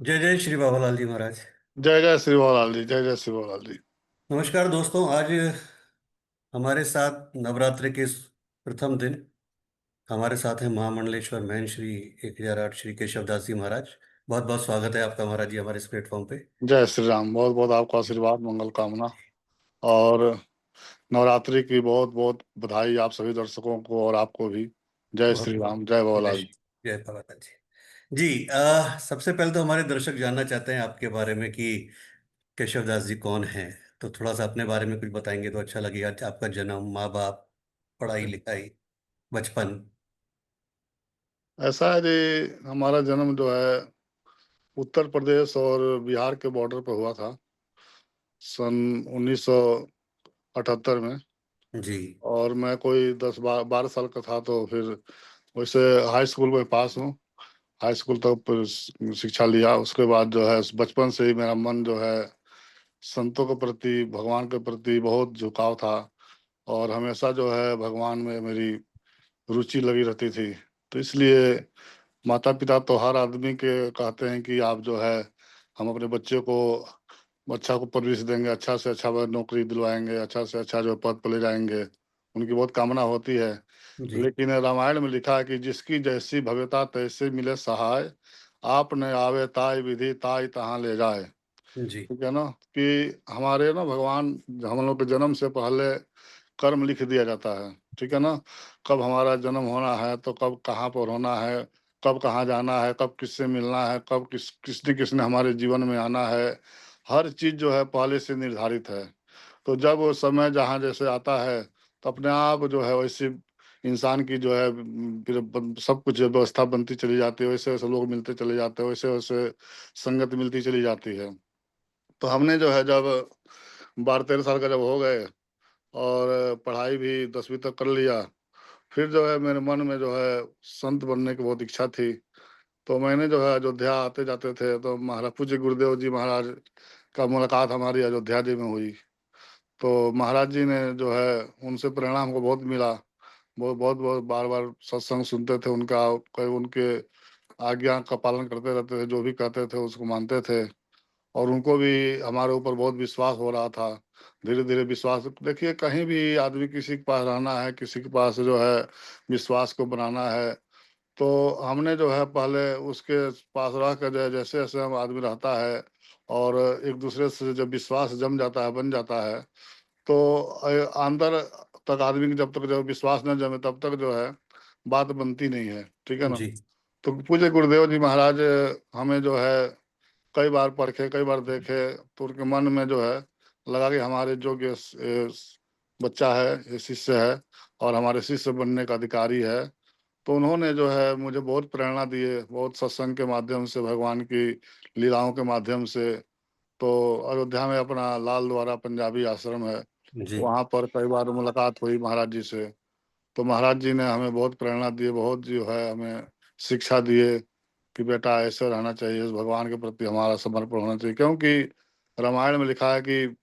जय जय श्री बाबालाल जी महाराज। जय जय श्री भोलाल जी। जय जय श्री भोलाल जी। नमस्कार दोस्तों। आज हमारे साथ नवरात्रि के इस प्रथम दिन हमारे साथ हैं महामंडलेश्वर महंत श्री 1008 श्री केशवदास जी महाराज। बहुत बहुत स्वागत है आपका महाराज जी हमारे इस प्लेटफॉर्म पे। जय श्री राम। बहुत बहुत आपका आशीर्वाद, मंगल कामना। और नवरात्रि की बहुत बहुत बधाई आप सभी दर्शकों को और आपको भी। जय बहुत श्री बहुत राम, जय जय भोलाल। श्री जय बाबालाल जी। जी सबसे पहले तो हमारे दर्शक जानना चाहते हैं आपके बारे में कि केशवदास जी कौन हैं। तो थोड़ा सा अपने बारे में कुछ बताएंगे तो अच्छा लगेगा। आपका जन्म, माँ बाप, पढ़ाई लिखाई, बचपन। ऐसा है जी, हमारा जन्म जो है उत्तर प्रदेश और बिहार के बॉर्डर पर हुआ था, सन 1978 में। जी और मैं कोई 10-12 साल का था, तो फिर वैसे हाई स्कूल में पास हूँ। हाई स्कूल तक पर शिक्षा लिया। उसके बाद जो है बचपन से ही मेरा मन जो है संतों के प्रति, भगवान के प्रति बहुत झुकाव था। और हमेशा जो है भगवान में मेरी रुचि लगी रहती थी। तो इसलिए माता पिता तो हर आदमी के कहते हैं कि आप जो है, हम अपने बच्चे को अच्छा को परवरिश देंगे, अच्छा से अच्छा नौकरी दिलवाएंगे, अच्छा से अच्छा जो पद पर ले जाएंगे, उनकी बहुत कामना होती है। जी लेकिन रामायण में लिखा है कि जिसकी जैसी भव्यता तैसे मिले सहाय, आपने आवे ताय विधि ताय तहाँ ले जाए। जी ठीक है ना, कि हमारे ना भगवान, हम लोग के जन्म से पहले कर्म लिख दिया जाता है। ठीक है ना, कब हमारा जन्म होना है, तो कब कहाँ पर होना है, कब कहाँ जाना है, कब किससे मिलना है, कब किसने किसने हमारे जीवन में आना है। हर चीज जो है पहले से निर्धारित है। तो जब वो समय जहाँ जैसे आता है, तो अपने आप जो है वैसे इंसान की जो है फिर सब कुछ व्यवस्था बनती चली जाती है। वैसे वैसे लोग मिलते चले जाते हैं, वैसे वैसे संगत मिलती चली जाती है। तो हमने जो है जब 12-13 साल का जब हो गए और पढ़ाई भी 10वीं तक कर लिया, फिर जो है मेरे मन में जो है संत बनने की बहुत इच्छा थी। तो मैंने जो है अयोध्या आते जाते थे, तो महाराज पूज्य गुरुदेव जी महाराज का मुलाकात हमारी अयोध्या जी में हुई। तो महाराज जी ने जो है, उनसे प्रेरणा हमको बहुत मिला। वो बहुत बहुत बार बार सत्संग सुनते थे उनका, कोई उनके आज्ञा का पालन करते रहते थे, जो भी कहते थे उसको मानते थे। और उनको भी हमारे ऊपर बहुत विश्वास हो रहा था। धीरे धीरे विश्वास, देखिए कहीं भी आदमी किसी के पास रहना है, किसी के पास जो है विश्वास को बनाना है, तो हमने जो है पहले उसके पास रह कर जो है, जैसे जैसे हम आदमी रहता है और एक दूसरे से जब विश्वास जम जाता है, बन जाता है, तो अंदर तक आदमी की जब तक जो विश्वास न जमे तब तक जो है बात बनती नहीं है। ठीक है ना। जी तो पूज्य गुरुदेव जी महाराज हमें जो है कई बार परखे, कई बार देखे, तो उनके मन में जो है लगा कि हमारे योग्य बच्चा है, ये शिष्य है और हमारे शिष्य बनने का अधिकारी है। तो उन्होंने जो है मुझे बहुत प्रेरणा दिए, बहुत सत्संग के माध्यम से, भगवान की लीलाओं के माध्यम से। तो अयोध्या में अपना लाल द्वारा पंजाबी आश्रम है, जी वहाँ पर कई बार मुलाकात हुई महाराज जी से। तो महाराज जी ने हमें बहुत प्रेरणा दी, बहुत जो है हमें शिक्षा दिए कि बेटा ऐसे रहना चाहिए, भगवान के प्रति हमारा समर्पण होना चाहिए। क्योंकि रामायण में लिखा है कि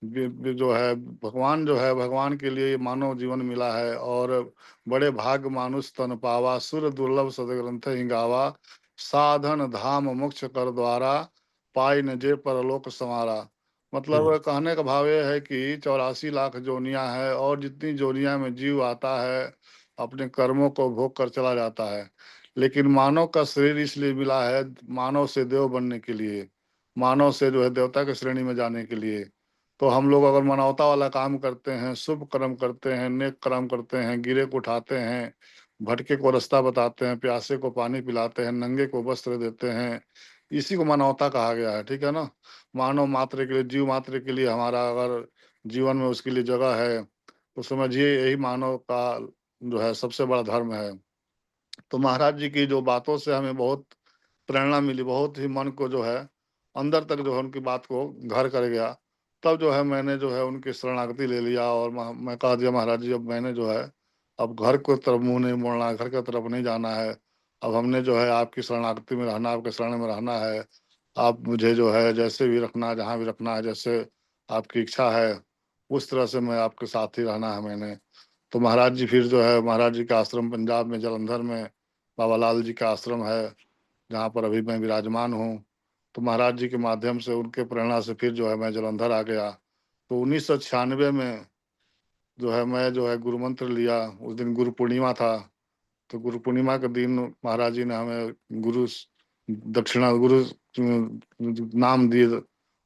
जो है भगवान जो है, भगवान के लिए मानव जीवन मिला है। और बड़े भाग मानुष तन पावा, सुर दुर्लभ सदग्रंथ ही गावा, साधन धाम मोक्ष कर द्वारा, पाई न जे परलोक समारा। मतलब हम्म कहने का भाव ये है कि 84 लाख जोनियां है, और जितनी जोनियां में जीव आता है अपने कर्मों को भोग कर चला जाता है। लेकिन मानव का शरीर इसलिए मिला है, मानव से देव बनने के लिए, मानव से जो है देवता की श्रेणी में जाने के लिए। तो हम लोग अगर मानवता वाला काम करते हैं, शुभ कर्म करते हैं, नेक कर्म करते हैं, गिरे को उठाते हैं, भटके को रास्ता बताते हैं, प्यासे को पानी पिलाते हैं, नंगे को वस्त्र देते हैं, इसी को मानवता कहा गया है। ठीक है ना। मानव मात्र के लिए, जीव मात्र के लिए हमारा अगर जीवन में उसके लिए जगह है, तो समझिए यही मानव का जो है सबसे बड़ा धर्म है। तो महाराज जी की जो बातों से हमें बहुत प्रेरणा मिली, बहुत ही मन को जो है अंदर तक जो है उनकी बात को घर कर गया। तब जो है मैंने जो है उनकी शरणागति ले लिया, और मैं कहा दिया महाराज जी, अब मैंने जो है अब घर को तरफ मुंह नहीं मोड़ना है, घर की तरफ नहीं जाना है। अब हमने जो है आपकी शरणागति में रहना, आपके शरण में रहना है। आप मुझे जो है जैसे भी रखना है, जहाँ भी रखना है, जैसे आपकी इच्छा है उस तरह से मैं आपके साथ ही रहना है मैंने। तो महाराज जी फिर जो है, महाराज जी का आश्रम पंजाब में जालंधर में बाबा लाल जी का आश्रम है, जहाँ पर अभी मैं विराजमान हूँ। तो महाराज जी के माध्यम से, उनके प्रेरणा से फिर जो है मैं जालंधर आ गया। तो 1996 में जो है मैं जो है गुरु मंत्र लिया। उस दिन गुरु पूर्णिमा था। तो गुरु पूर्णिमा के दिन महाराज जी ने हमें दक्षिणा गुरु नाम दिए।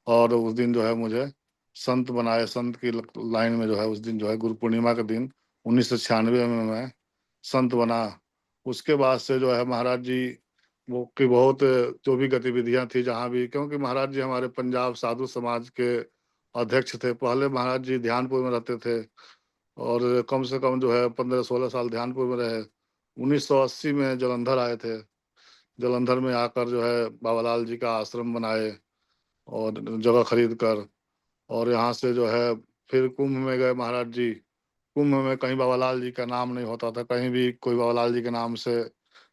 और उस दिन जो है मुझे संत बनाए। संत की लाइन में जो है उस दिन जो है गुरु पूर्णिमा के दिन 1996 में मैं संत बना। उसके बाद से जो है महाराज जी वो की बहुत जो भी गतिविधियां थी जहाँ भी, क्योंकि महाराज जी हमारे पंजाब साधु समाज के अध्यक्ष थे। पहले महाराज जी ध्यानपुर में रहते थे और कम से कम जो है 15-16 साल ध्यानपुर में रहे। 1980 में जालंधर आए थे। जालंधर में आकर जो है बाबालाल जी का आश्रम बनाए और जगह खरीद कर। और यहाँ से जो है फिर कुंभ में गए महाराज जी। कुंभ में कहीं बाबालाल जी का नाम नहीं होता था, कहीं भी कोई बाबालाल जी के नाम से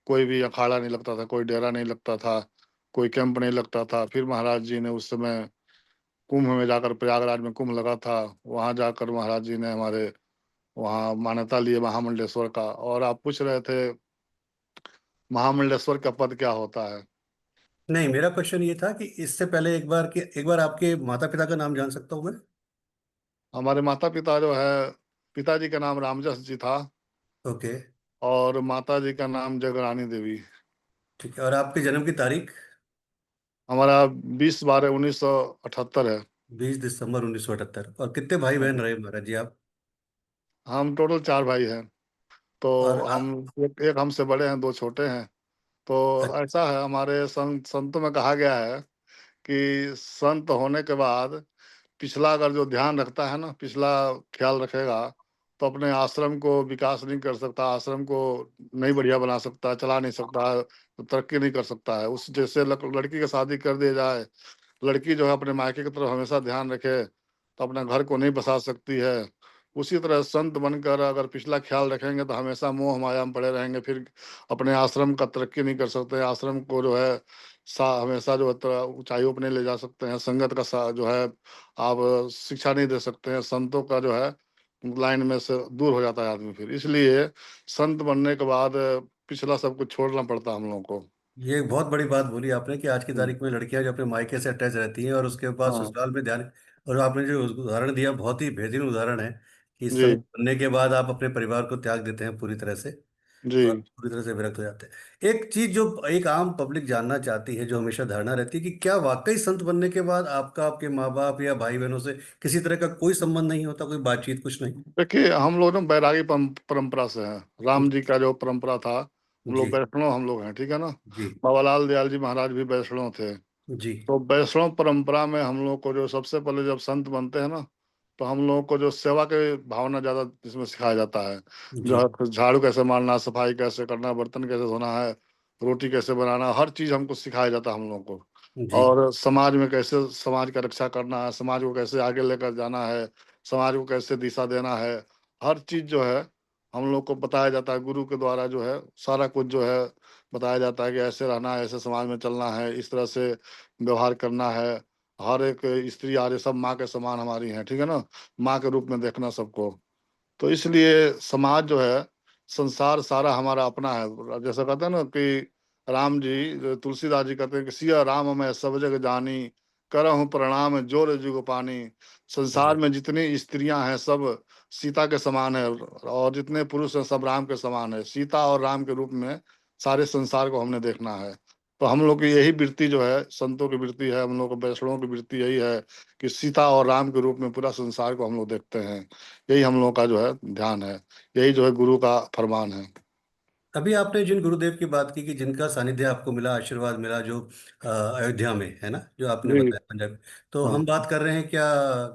कोई भी अखाड़ा नहीं लगता था, कोई डेरा नहीं लगता था, कोई कैंप नहीं लगता था। फिर महाराज जी ने उस समय कुंभ में जाकर, प्रयागराज में कुंभ लगा था, वहां जाकर महाराज जी ने हमारे वहाँ मान्यता लिए महामंडलेश्वर का। और आप पूछ रहे थे महामंडलेश्वर का पद क्या होता है। नहीं, मेरा क्वेश्चन ये था कि इससे पहले एक बार आपके माता पिता का नाम जान सकता हूँ मैं? हमारे माता पिता जो है, पिताजी का नाम रामजस जी था ओके। और माता जी का नाम जगरानी देवी। ठीक है, और आपके जन्म की तारीख? हमारा 20/12/1978 है। 20 दिसंबर 1978। और कितने भाई बहन हाँ। रहे महाराज जी आप? हम टोटल 4 भाई हैं। तो और हम एक हमसे बड़े हैं, 2 छोटे हैं। तो ऐसा है, हमारे संतों में कहा गया है कि संत होने के बाद पिछला अगर जो ध्यान रखता है ना, पिछला ख्याल रखेगा, तो अपने आश्रम को विकास नहीं कर सकता, आश्रम को नहीं बढ़िया बना सकता, चला नहीं सकता, तो तरक्की नहीं कर सकता है। उस जैसे लड़की की शादी कर दी जाए, लड़की जो है अपने मायके की तरफ हमेशा ध्यान रखे तो अपने घर को नहीं बसा सकती है। उसी तरह संत बनकर अगर पिछला ख्याल रखेंगे तो हमेशा मोह माया में पड़े रहेंगे, फिर अपने आश्रम का तरक्की नहीं कर सकते। आश्रम को जो है हमेशा जो है ऊंचाइयों पर नहीं ले जा सकते हैं। संगत का जो है आप शिक्षा नहीं दे सकते हैं। संतों का जो है लाइन में से दूर हो जाता है आदमी। फिर इसलिए संत बनने के बाद पिछला सब कुछ छोड़ना पड़ता है हम लोगों को। ये एक बहुत बड़ी बात बोली आपने कि आज की हम्म। तारीख में लड़कियां जो अपने मायके से अटैच रहती हैं और उसके बाद हाँ। ससुराल में ध्यान। और आपने जो उदाहरण दिया बहुत ही बेहतरीन उदाहरण है कि जी। संत बनने के बाद आप अपने परिवार को त्याग देते हैं पूरी तरह से जी। और पूरी तरह से विरक्त हो जाते हैं। एक चीज जो एक आम पब्लिक जानना चाहती है, जो हमेशा धारणा रहती है कि क्या वाकई संत बनने के बाद आपका आपके माँ बाप या भाई बहनों से किसी तरह का कोई संबंध नहीं होता, कोई बातचीत कुछ नहीं? देखिए, हम लोग ना बैरागी परंपरा से हैं। राम जी का जो परंपरा था, हम लोग जी। वैष्णव हम लोग हैं, ठीक है ना। जी। बाबालाल दयाल जी महाराज भी वैष्णव थे। जी। तो वैष्णव परंपरा में हम लोग को जो सबसे पहले जब संत बनते हैं ना, तो हम लोग को जो सेवा के भावना ज्यादा इसमें सिखाया जाता है। जो जी। है झाड़ू कैसे मारना, सफाई कैसे करना, बर्तन कैसे धोना है, रोटी कैसे बनाना, हर चीज हमको सिखाया जाता है हम लोग को। जी। और समाज में कैसे समाज का रक्षा करना है, समाज को कैसे आगे लेकर जाना है, समाज को कैसे दिशा देना है, हर चीज जो है हम लोग को बताया जाता है। गुरु के द्वारा जो है सारा कुछ जो है बताया जाता है कि ऐसे रहना है, ऐसे समाज में चलना है, इस तरह से व्यवहार करना है। हर एक स्त्री आर्य सब माँ के समान हमारी हैं, ठीक है ना। माँ के रूप में देखना सबको। तो इसलिए समाज जो है, संसार सारा हमारा अपना है। जैसा कहते हैं ना कि राम जी, तुलसीदास जी कहते हैं कि सिया राम मैं सब जग जानी, करहूँ प्रणाम जोर जुग पानी। संसार जी। में जितनी स्त्रियां हैं सब सीता के समान है, और जितने पुरुष हैं सब राम के समान है। सीता और राम के रूप में सारे संसार को हमने देखना है। तो हम लोग की यही वृत्ति जो है, संतों की वृत्ति है, हम लोग को वैष्णवों की वृत्ति यही है कि सीता और राम के रूप में पूरा संसार को हम लोग देखते हैं। यही हम लोग का जो है ध्यान है, यही जो है गुरु का फरमान है। अभी आपने जिन गुरुदेव की बात की कि जिनका सानिध्य आपको मिला, आशीर्वाद मिला, जो अयोध्या में है ना, जो आपने जी। बताया पंजाब, तो हाँ। हम बात कर रहे हैं क्या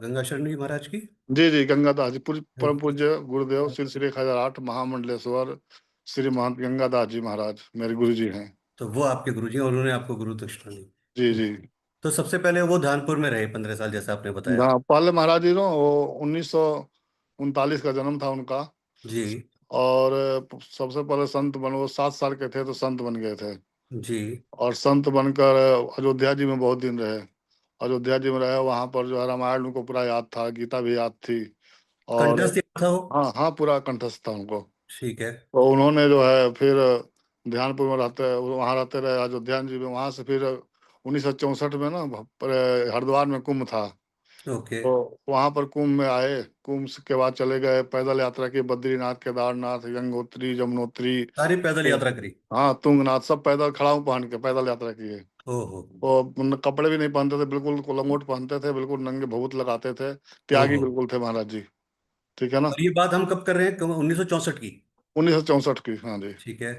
गंगा शरण जी महाराज की? जी जी, गंगादास जी परम हाँ। पूज्य गुरुदेव श्री श्री 1008 महामंडलेश्वर श्री महंत गंगादास जी महाराज मेरे गुरु जी हैं। तो वो आपके गुरु जी हैं और उन्होंने आपको गुरु दक्षिणा जी दी। जी। तो सबसे पहले वो धानपुर में रहे 15 साल, जैसा आपने बताया। हाँ, पहले महाराज जी नो वो 1939 का जन्म था उनका। जी। और सबसे पहले संत बन, वो 7 साल के थे तो संत बन गए थे। जी। और संत बनकर अयोध्या जी में बहुत दिन रहे। अयोध्या जी में रहे, वहां पर जो है रामायण उनको पूरा याद था, गीता भी याद थी। और कंठस्थ याद था वो? हाँ हाँ, पूरा कंठस्थ था उनको। ठीक है। तो उन्होंने जो है फिर ध्यानपुर में रहते, वहाँ रहते रहे अयोध्या जी में। वहां से फिर 1964 में ना हरिद्वार में कुंभ था। ओके। तो वहां पर कुंभ में आए, कुंभ के बाद चले गए पैदल यात्रा की, बद्रीनाथ, केदारनाथ, गंगोत्री, यमुनोत्री। सारी पैदल तो यात्रा करी? हाँ, तुंगनाथ, सब पैदल खड़ाऊ पहन के पैदल यात्रा किए। ओहो। वो कपड़े भी नहीं पहनते थे, बिल्कुल लंगोट पहनते थे, बिल्कुल नंगे भभूत लगाते थे, त्यागी ओहो। बिल्कुल थे महाराज जी। ठीक है ना। और ये बात हम कब कर रहे हैं, 1964 की? 1964 की, हाँ जी। ठीक है।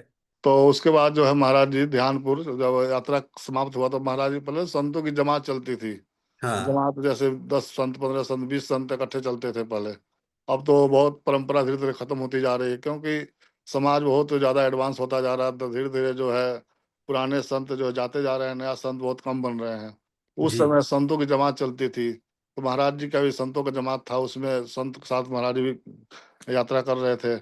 तो उसके बाद जो है महाराज जी ध्यानपुर जब यात्रा समाप्त हुआ तो महाराज जी, पहले संतों की जमात चलती थी। हाँ। जमात जैसे 10 संत, 15 संत, 20 संत इकट्ठे चलते थे पहले। अब तो बहुत परंपरा धीरे धीरे खत्म होती जा रही है, क्योंकि समाज बहुत ज्यादा एडवांस होता जा रहा है, तो धीरे धीरे जो है पुराने संत जो जाते जा रहे हैं, नया संत बहुत कम बन रहे हैं। उस जी। समय संतों की जमात चलती थी, तो महाराज जी का भी संतों का जमात था, उसमें संत के साथ महाराज जी भी यात्रा कर रहे थे।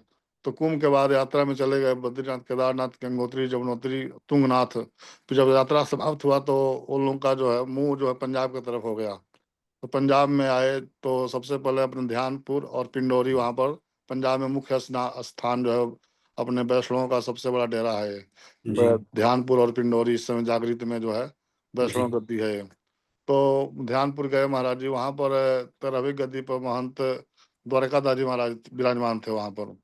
तो कुंभ के बाद यात्रा में चले गए बद्रीनाथ, केदारनाथ, गंगोत्री, यमुनोत्री, तुंगनाथ। फिर जब यात्रा समाप्त हुआ तो उन लोगों का जो है मुंह जो है पंजाब की तरफ हो गया। तो पंजाब में आए तो सबसे पहले अपने ध्यानपुर और पिंडोरी, वहां पर पंजाब में मुख्य स्थान जो है अपने वैष्णवों का सबसे बड़ा डेरा है। जी। ध्यानपुर और पिंडोरी इस समय जागृत में जो है जी। वैष्णव गद्दी है ये। तो ध्यानपुर गए महाराज जी, वहां पर 13वीं गद्दी पर महंत द्वारकादास जी महाराज विराजमान थे वहां पर।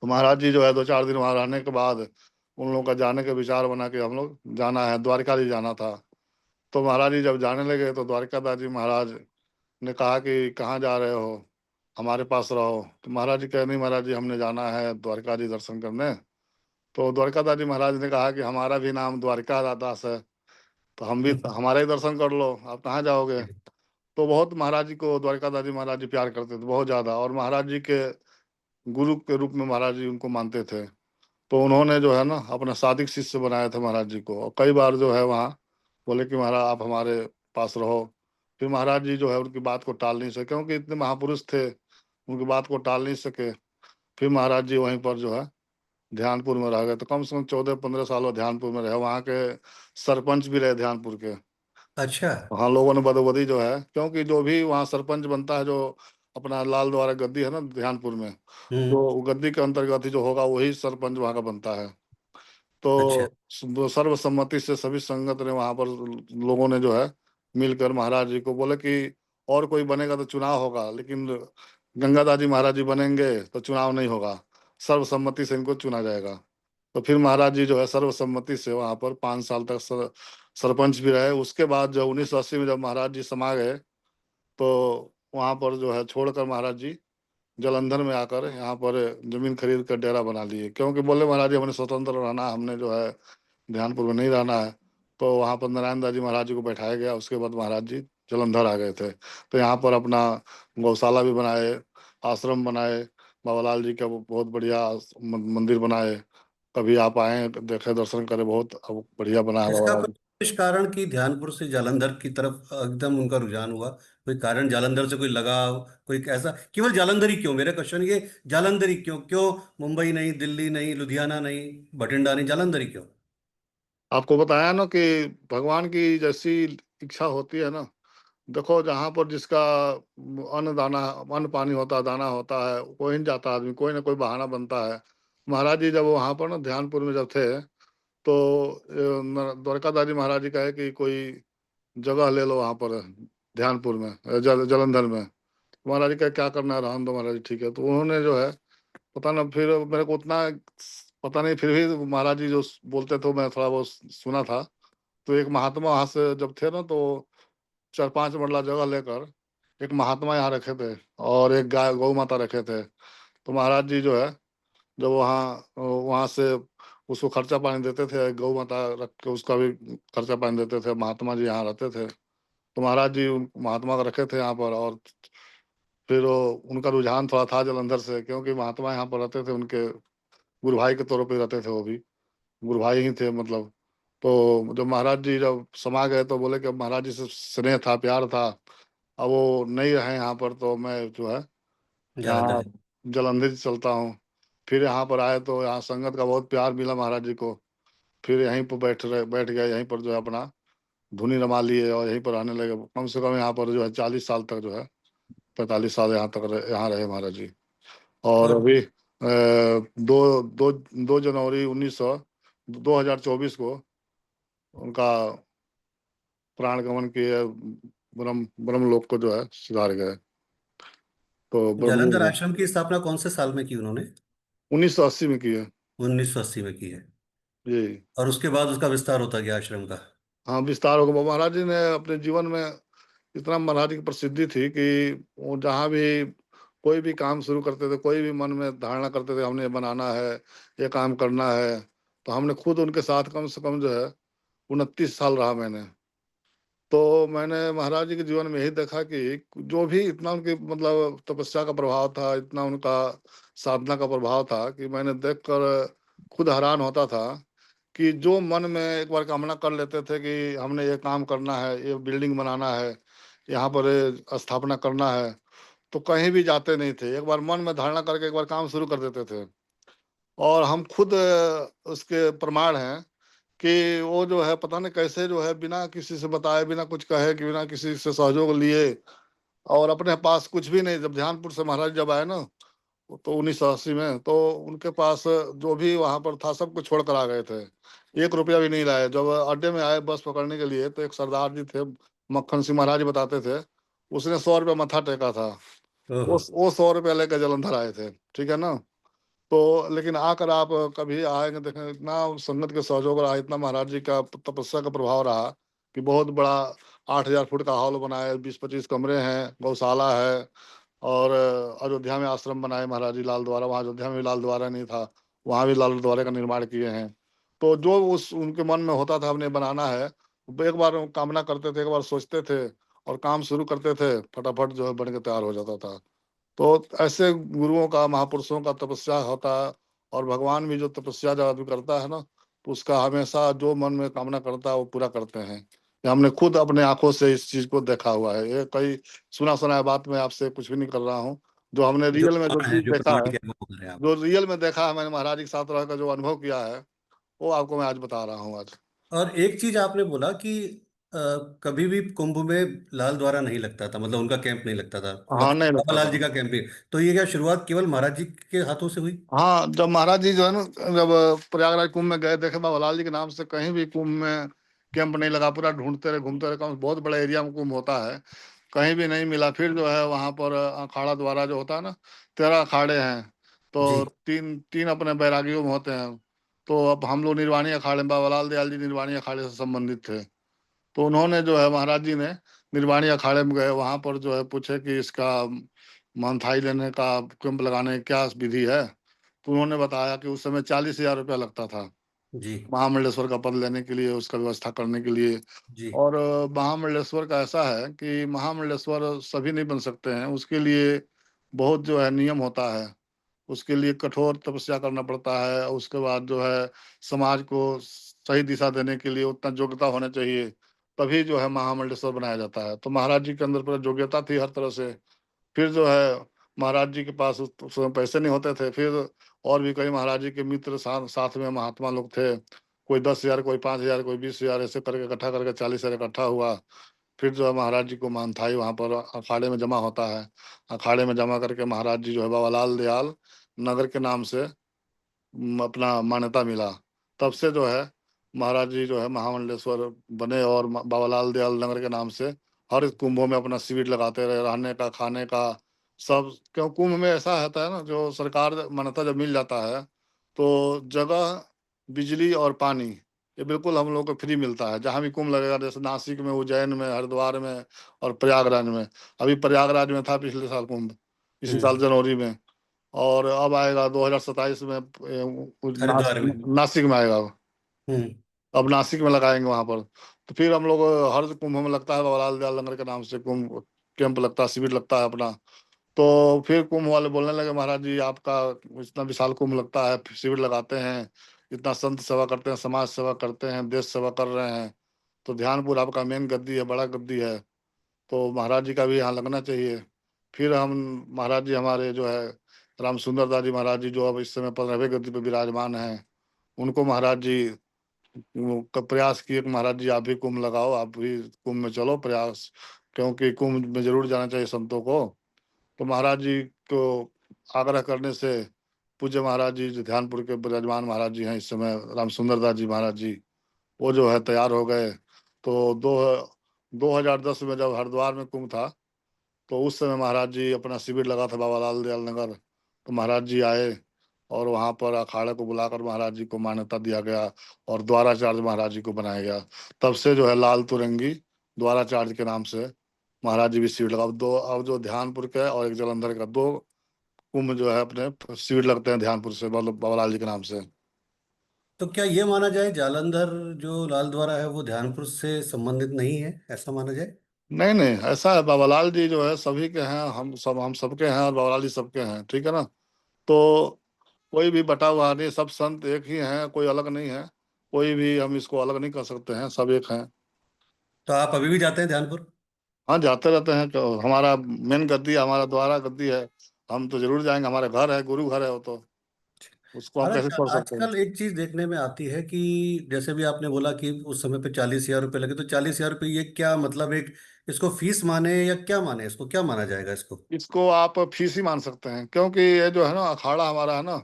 तो महाराज जी जो है 2-4 दिन वहां रहने के बाद उन लोगों का जाने का विचार बना कि हम लोग जाना है, द्वारका जी जाना था। तो महाराज जी जब जाने लगे तो द्वारकादास जी महाराज ने कहा कि कहाँ जा रहे हो, हमारे पास रहो। तो महाराज जी कहे नहीं महाराज जी, हमने जाना है द्वारका जी दर्शन करने। तो द्वारकादास जी महाराज ने कहा कि हमारा भी नाम द्वारका दास है, तो हम भी हमारा ही दर्शन कर लो, आप कहाँ जाओगे। तो बहुत महाराज जी को द्वारकादास जी महाराज जी प्यार करते थे बहुत ज्यादा, और महाराज जी के गुरु के रूप में महाराज जी उनको मानते थे। तो उन्होंने जो है ना अपना सादिक शिष्य बनाया था महाराज जी को, और कई बार जो है वहाँ बोले कि महाराज आप हमारे पास रहो। फिर महाराज जी जो है उनकी बात को टाल नहीं सके, क्योंकि इतने महापुरुष थे, उनकी बात को टाल नहीं सके। फिर महाराज जी वहीं पर जो है ध्यानपुर में रह गए, तो कम से कम 14-15 साल वो ध्यानपुर में रहे, वहाँ के सरपंच भी रहे ध्यानपुर के। अच्छा। वहाँ लोगों ने बदोबदी जो है, क्योंकि जो भी वहाँ सरपंच बनता है, जो अपना लाल द्वारा गद्दी है ना ध्यानपुर में, हम्म। तो गद्दी के अंतर्गत ही जो होगा वही सरपंच वहाँ का बनता है। अच्छा। तो सर्वसम्मति से सभी संगत ने वहां पर लोगों ने जो है मिलकर महाराज जी को बोले कि और कोई बनेगा तो चुनाव होगा, लेकिन गंगादास जी महाराज जी बनेंगे तो चुनाव नहीं होगा, सर्वसम्मति से इनको चुना जाएगा। तो फिर महाराज जी जो है सर्वसम्मति से वहां पर 5 साल तक सरपंच भी रहे। उसके बाद जब 1980 में जब महाराज जी समा गए, तो वहां पर जो है छोड़कर महाराज जी जालंधर में आकर यहाँ पर जमीन खरीद कर डेरा बना लिए, क्योंकि बोले महाराज जी हमने स्वतंत्र रहना, हमने जो है ध्यानपुर में नहीं रहना है। तो वहाँ पर नारायण दास जी महाराज जी को बैठाया गया, उसके बाद महाराज जी जालंधर आ गए थे। तो यहाँ पर अपना गौशाला भी बनाए, आश्रम बनाए, बाबालाल जी का वो बहुत बढ़िया मंदिर बनाए। कभी आप आए देखे दर्शन करें, बहुत अब बढ़िया बना है इसका बाबालाल कोई जी। विशेष कारण कि ध्यानपुर से जालंधर की तरफ एकदम उनका रुझान हुआ? कोई कारण, जालंधर से कोई लगाव, कोई ऐसा, केवल जालंधर ही क्यों? मेरा क्वेश्चन ये, जालंधर ही क्यों? क्यों मुंबई नहीं, दिल्ली नहीं, लुधियाना नहीं, बठिंडा नहीं, जालंधर ही क्यों? आपको बताया ना कि भगवान की जैसी इच्छा होती है ना। देखो जहाँ पर जिसका अन्न दाना, अन्न पानी होता है, दाना होता है, कोई नहीं जाता आदमी, कोई ना कोई बहाना बनता है। महाराज जी जब वहाँ पर ना ध्यानपुर में जब थे, तो द्वारकादास जी महाराज जी कहे कि कोई जगह ले लो वहाँ पर ध्यानपुर में, जालंधर में। महाराज जी का क्या करना है, रहने दो महाराज जी, ठीक है। तो उन्होंने जो है पता ना, फिर मेरे को उतना पता नहीं, फिर भी महाराज जी जो बोलते थे मैं थोड़ा बहुत सुना था। तो एक महात्मा वहां से जब थे ना, तो 4-5 मरला जगह लेकर एक महात्मा यहाँ रखे थे, और एक गाय गौ माता रखे थे। तो महाराज जी जो है जब वहाँ वहाँ से उसको खर्चा पानी देते थे, गौ माता रख के उसका भी खर्चा पानी देते थे। महात्मा जी यहाँ रहते थे, तो महाराज जी उन महात्मा को रखे थे यहाँ पर। और फिर वो उनका रुझान थोड़ा था जलंधर से, क्योंकि महात्मा यहाँ पर रहते थे, उनके गुरु भाई के तौर पे रहते थे, वो भी गुरु भाई ही थे मतलब। तो जब महाराज जी जब समा गए तो बोले कि अब महाराज जी से स्नेह था, प्यार था, अब वो नहीं रहे यहाँ पर, तो मैं जो है जालंधर यहाँ है। जलंधर चलता हूँ। फिर यहाँ पर आए तो यहाँ संगत का बहुत प्यार मिला महाराज जी को। फिर यहीं पर बैठ गए, यहीं पर जो है अपना धुनी रमा लिए और यहीं पर रहने लगे। कम से कम यहाँ पर जो है 40 साल तक जो है, 45 साल यहाँ तक यहाँ रहे महाराज जी। और और अभी 2 जनवरी 2024 को उनका प्राण गमन किए, ब्रह्म ब्रह्मलोक को जो है सुधार गए। तो जालंधर ब्रह्मलोक आश्रम की स्थापना कौन से साल में की उन्होंने? 1980 में किए। 1980 में की है। जी। और उसके बाद उसका विस्तार होता गया आश्रम का। हाँ, विस्तार हो गया। महाराज जी ने अपने जीवन में इतना महाराज जी की प्रसिद्धि थी कि वो जहाँ भी कोई भी काम शुरू करते थे, कोई भी मन में धारणा करते थे हमने ये बनाना है, ये काम करना है, तो हमने खुद उनके साथ कम से कम जो है 29 साल रहा मैंने। तो मैंने महाराज जी के जीवन में यही देखा कि जो भी इतना उनकी मतलब तपस्या का प्रभाव था, इतना उनका साधना का प्रभाव था कि मैंने देखकर खुद हैरान होता था कि जो मन में एक बार कामना कर लेते थे कि हमने ये काम करना है, ये बिल्डिंग बनाना है, यहाँ पर ये स्थापना करना है, तो कहीं भी जाते नहीं थे। एक बार मन में धारणा करके एक बार काम शुरू कर देते थे। और हम खुद उसके प्रमाण हैं कि वो जो है पता नहीं कैसे जो है बिना किसी से बताए, बिना कुछ कहे, कि बिना किसी से सहयोग लिए, और अपने पास कुछ भी नहीं, जब ध्यानपुर से महाराज जब आए ना, तो 1980 में, तो उनके पास जो भी वहां पर था सब कुछ छोड़ कर आ गए थे। 1 रुपया भी नहीं लाए। जब अड्डे में आए बस पकड़ने के लिए, तो एक सरदार जी थे, मक्खन सिंह महाराज बताते थे, उसने 100 रुपया मत्था टेका था। ओहो। वो 100 रुपया लेकर जलंधर आए थे, ठीक है ना। तो लेकिन आकर आप कभी आएंगे देखें, इतना संगत के सहयोग रहा, इतना महाराज जी का तपस्या का प्रभाव रहा कि बहुत बड़ा 8,000 फुट का हॉल बनाए, 20-25 कमरे हैं, गौशाला है। और अयोध्या में आश्रम बनाए महाराज जी लाल द्वारा, वहाँ अयोध्या में भी लाल द्वारा नहीं था, वहाँ भी लाल द्वारे का निर्माण किए हैं। तो जो उस उनके मन में होता था हमने बनाना है, वो एक बार कामना करते थे, एक बार सोचते थे और काम शुरू करते थे, फटाफट जो है बन के तैयार हो जाता था। तो ऐसे गुरुओं का, महापुरुषों का तपस्या होता है। और भगवान भी जो तपस्या जब आदमी करता है ना, तो उसका हमेशा जो मन में कामना करता है वो पूरा करते हैं। ये हमने खुद अपने आंखों से इस चीज को देखा हुआ है। ये कई सुना सुना है बात, मैं आपसे कुछ भी नहीं कर रहा हूँ। जो हमने जो रियल में जो प्रमाण है, चीज जो देखा है, प्रमाणिक है वो बता रहे हैं आप। जो रियल में देखा है मैंने महाराज जी के साथ रह कर जो अनुभव किया है, वो आपको मैं आज बता रहा हूँ आज। और एक चीज आपने बोला कि अ, कभी भी कुंभ में लाल द्वारा नहीं लगता था, मतलब उनका कैंप नहीं लगता था, हाँ, बल्कि नहीं बाबा लगता लाल था। जी का कैंप ही। तो ये क्या शुरुआत केवल महाराज जी के हाथों से हुई? हाँ, जब महाराज जी जो है ना, जब प्रयागराज कुंभ में गए, देखे बाबा लाल जी के नाम से कहीं भी कुंभ में कैंप नहीं लगा, पूरा ढूंढते रहे, घूमते रहे, बहुत बड़ा एरिया में कुंभ होता है, कहीं भी नहीं मिला। फिर जो है वहां पर अखाड़ा द्वारा जो होता है ना, 13 अखाड़े हैं, जी। तो तीन तीन अपने बैरागियों में होते हैं। तो अब हम लोग निर्वाणी अखाड़े में, बाबा लाल दयाल जी निर्वाणी अखाड़े से संबंधित थे। तो उन्होंने जो है महाराज जी ने निर्वाणी अखाड़े में गए, वहां पर जो है पूछे कि इसका मनथाई लेने का, कैंप लगाने की क्या विधि है। तो उन्होंने बताया कि उस समय 40,000 रुपया लगता था जी। महामंडलेश्वर का पद लेने के लिए, उसका व्यवस्था करने के लिए। जी। और महामंडलेश्वर का ऐसा है कि महामंडलेश्वर सभी नहीं बन सकते हैं, उसके लिए बहुत जो है नियम होता है। उसके लिए कठोर तपस्या करना पड़ता है। उसके बाद जो है समाज को सही दिशा देने के लिए उतना योग्यता होना चाहिए, तभी जो है महामंडलेश्वर बनाया जाता है। तो महाराज जी के अंदर पूरा योग्यता थी हर तरह से। फिर जो है महाराज जी के पास उस समय पैसे नहीं होते थे। फिर और भी कई महाराज जी के मित्र साथ में महात्मा लोग थे। कोई 10,000, कोई 5,000, कोई 20,000, ऐसे करके इकट्ठा करके 40,000 इकट्ठा हुआ। फिर जो है महाराज जी को मानथाई वहां पर अखाड़े में जमा होता है। अखाड़े में जमा करके महाराज जी जो है बाबा लाल दयाल नगर के नाम से अपना मान्यता मिला। तब से जो है महाराज जी जो है महामंडलेश्वर बने, और बाबा लाल दयाल नगर के नाम से हर कुंभों में अपना शिविर लगाते रहे, रहने का, खाने का सब। क्यों कुंभ में ऐसा होता है ना, जो सरकार मान्यता जब मिल जाता है, तो जगह, बिजली और पानी, ये बिल्कुल हम लोग को फ्री मिलता है। जहाँ भी कुंभ लगेगा, जैसे नासिक में, उज्जैन में, हरिद्वार में और प्रयागराज में। अभी प्रयागराज में था पिछले साल कुंभ, इसी साल हम्म। जनवरी में। और अब आएगा 2027 में हरिद्वार में। नासिक में आएगा। हम्म। अब नासिक में लगाएंगे वहां पर। तो फिर हम लोग हर कुंभ में लगता है, बाबा लाल दयाल लंगर के नाम से कुंभ कैंप लगता है, शिविर लगता है अपना। तो फिर कुंभ वाले बोलने लगे, महाराज जी आपका इतना विशाल कुंभ लगता है, शिविर लगाते हैं, इतना संत सेवा करते हैं, समाज सेवा करते हैं, देश सेवा कर रहे हैं, तो ध्यानपुर आपका मेन गद्दी है, बड़ा गद्दी है, तो महाराज जी का भी यहाँ लगना चाहिए। फिर हम महाराज जी हमारे जो है राम सुंदर दास जी महाराज जी, जो अब इस समय 15वें गद्दी पे विराजमान हैं, उनको महाराज जी का प्रयास किए कि महाराज जी आप भी कुंभ लगाओ, आप भी कुंभ में चलो प्रयास, क्योंकि कुंभ में जरूर जाना चाहिए संतों को। तो महाराज जी को आग्रह करने से पूज्य महाराज जी जो ध्यानपुर के विराजमान महाराज जी हैं इस समय, राम सुंदर दास जी महाराज जी, वो जो है तैयार हो गए। तो दो 2010 में जब हरिद्वार में कुंभ था, तो उस समय महाराज जी अपना शिविर लगा था बाबा लाल दयाल नगर, तो महाराज जी आए और वहां पर अखाड़े को बुलाकर महाराज जी को मान्यता दिया गया और द्वाराचार्य महाराज जी को बनाया गया। तब से जो है लाल तुरंगी द्वाराचार्य के नाम से महाराज जी भी शिविर लगा। अब जो ध्यानपुर के और एक जलंधर का, दो कुंभ जो है अपने शिविर लगते हैं ध्यानपुर से, मतलब बाबा लाल जी के नाम से। तो क्या ये माना जाए जालंधर जो लाल द्वारा है वो ध्यानपुर से संबंधित नहीं है, ऐसा माना जाए? नहीं नहीं, ऐसा है, बाबा लाल जी जो है सभी के हैं, हम सबके हैं और बाबा लाल जी सबके हैं, ठीक है ना। तो कोई भी बटा हुआ नहीं, सब संत एक ही हैं, कोई अलग नहीं है। कोई भी हम इसको अलग नहीं कर सकते हैं, सब एक हैं। तो आप अभी भी जाते हैं ध्यानपुर? हाँ, जाते रहते हैं, तो हमारा मेन गद्दी है, हमारा द्वारा गद्दी है। हम तो जरूर जाएंगे, हमारे घर है, गुरु घर है वो तो, उसको हम कैसे हालांकि छोड़ सकते हैं। आजकल एक चीज देखने में आती है कि जैसे भी आपने बोला कि उस समय पे 40,000 रुपये लगे, तो 40,000 रुपये ये क्या मतलब, एक इसको फीस माने या क्या माने, इसको क्या माना जाएगा इसको? इसको आप फीस ही मान सकते हैं, क्योंकि ये जो है ना अखाड़ा हमारा है ना,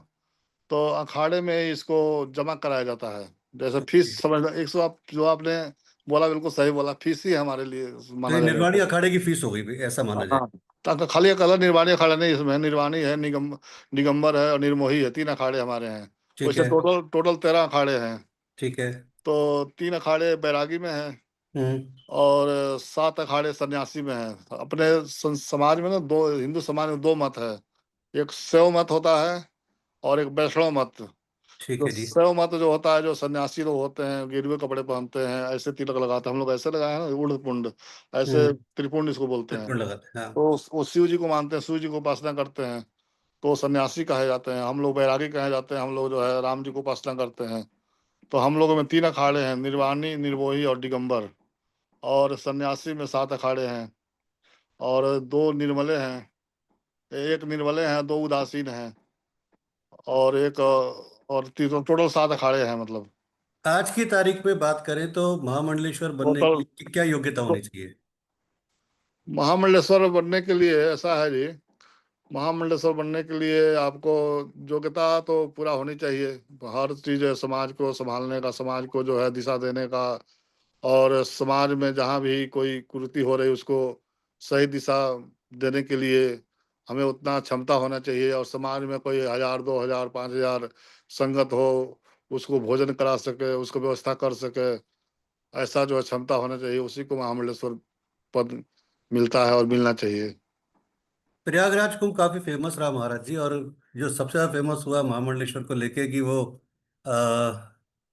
तो अखाड़े में इसको जमा कराया जाता है। जैसे ओके। फीस समझ, एक सौ आप जो आपने बोला बिल्कुल सही बोला, फीस ही हमारे लिए तो माना ये जाएगा निर्वाणी इसको। अखाड़े की फीस हो गई भाई, ऐसा माना जाए? हाँ, तो खाली एक अलग निर्वाणी अखाड़ा नहीं, इसमें निर्वाणी है, निगंबर है और निर्मोही है, तीन अखाड़े हमारे हैं। ठीक वैसे है। टोटल टोटल 13 अखाड़े हैं। ठीक है। तो तीन अखाड़े बैरागी में हैं हम्म। और 7 अखाड़े सन्यासी में हैं। अपने समाज में ना, दो हिंदू समाज में दो मत है। एक शैव मत होता है और एक वैष्णव मत। ठीक जो है जी। शैव मत जो होता है, जो सन्यासी लोग होते हैं, गेरुए कपड़े पहनते हैं, ऐसे तिलक लगाते हैं, हम लोग ऐसे लगाए हैं ना, उर्ध पुंड, ऐसे हम्म। त्रिपुंड इसको बोलते हैं। त्रिपुण लगाते हैं, हाँ। तो वो शिव जी को मानते हैं, शिव जी को उपासना करते हैं, तो सन्यासी कहे जाते हैं। हम लोग बैरागी कहे जाते हैं, हम लोग जो है राम जी को उपासना करते हैं। तो हम लोगों में तीन अखाड़े हैं, निर्वाणी, निर्मोही और दिगंबर। और सन्यासी में 7 अखाड़े हैं और दो निर्मले हैं, एक निर्मले हैं, दो उदासीन हैं और एक और तीन, टोटल 7 अखाड़े हैं मतलब। आज की तारीख में बात करें तो महामंडलेश्वर बनने के टोटल लिए क्या योग्यता होनी चाहिए? महामंडलेश्वर बनने के लिए ऐसा है जी, महामंडलेश्वर बनने के लिए आपको योग्यता तो पूरा होनी चाहिए। हर चीज है, समाज को संभालने का, समाज को जो है दिशा देने का, और समाज में जहाँ भी कोई कुरीति हो रही उसको सही दिशा देने के लिए हमें उतना क्षमता होना चाहिए। और समाज में कोई 1,000, 2,000, 5,000 संगत हो, उसको भोजन करा सके, उसको व्यवस्था कर सके, ऐसा जो है क्षमता होना चाहिए, उसी को महामंडलेश्वर पद मिलता है और मिलना चाहिए। प्रयागराज कुंभ काफी फेमस रहा महाराज जी, और जो सबसे ज्यादा फेमस हुआ महामंडलेश्वर को लेके कि वो आ,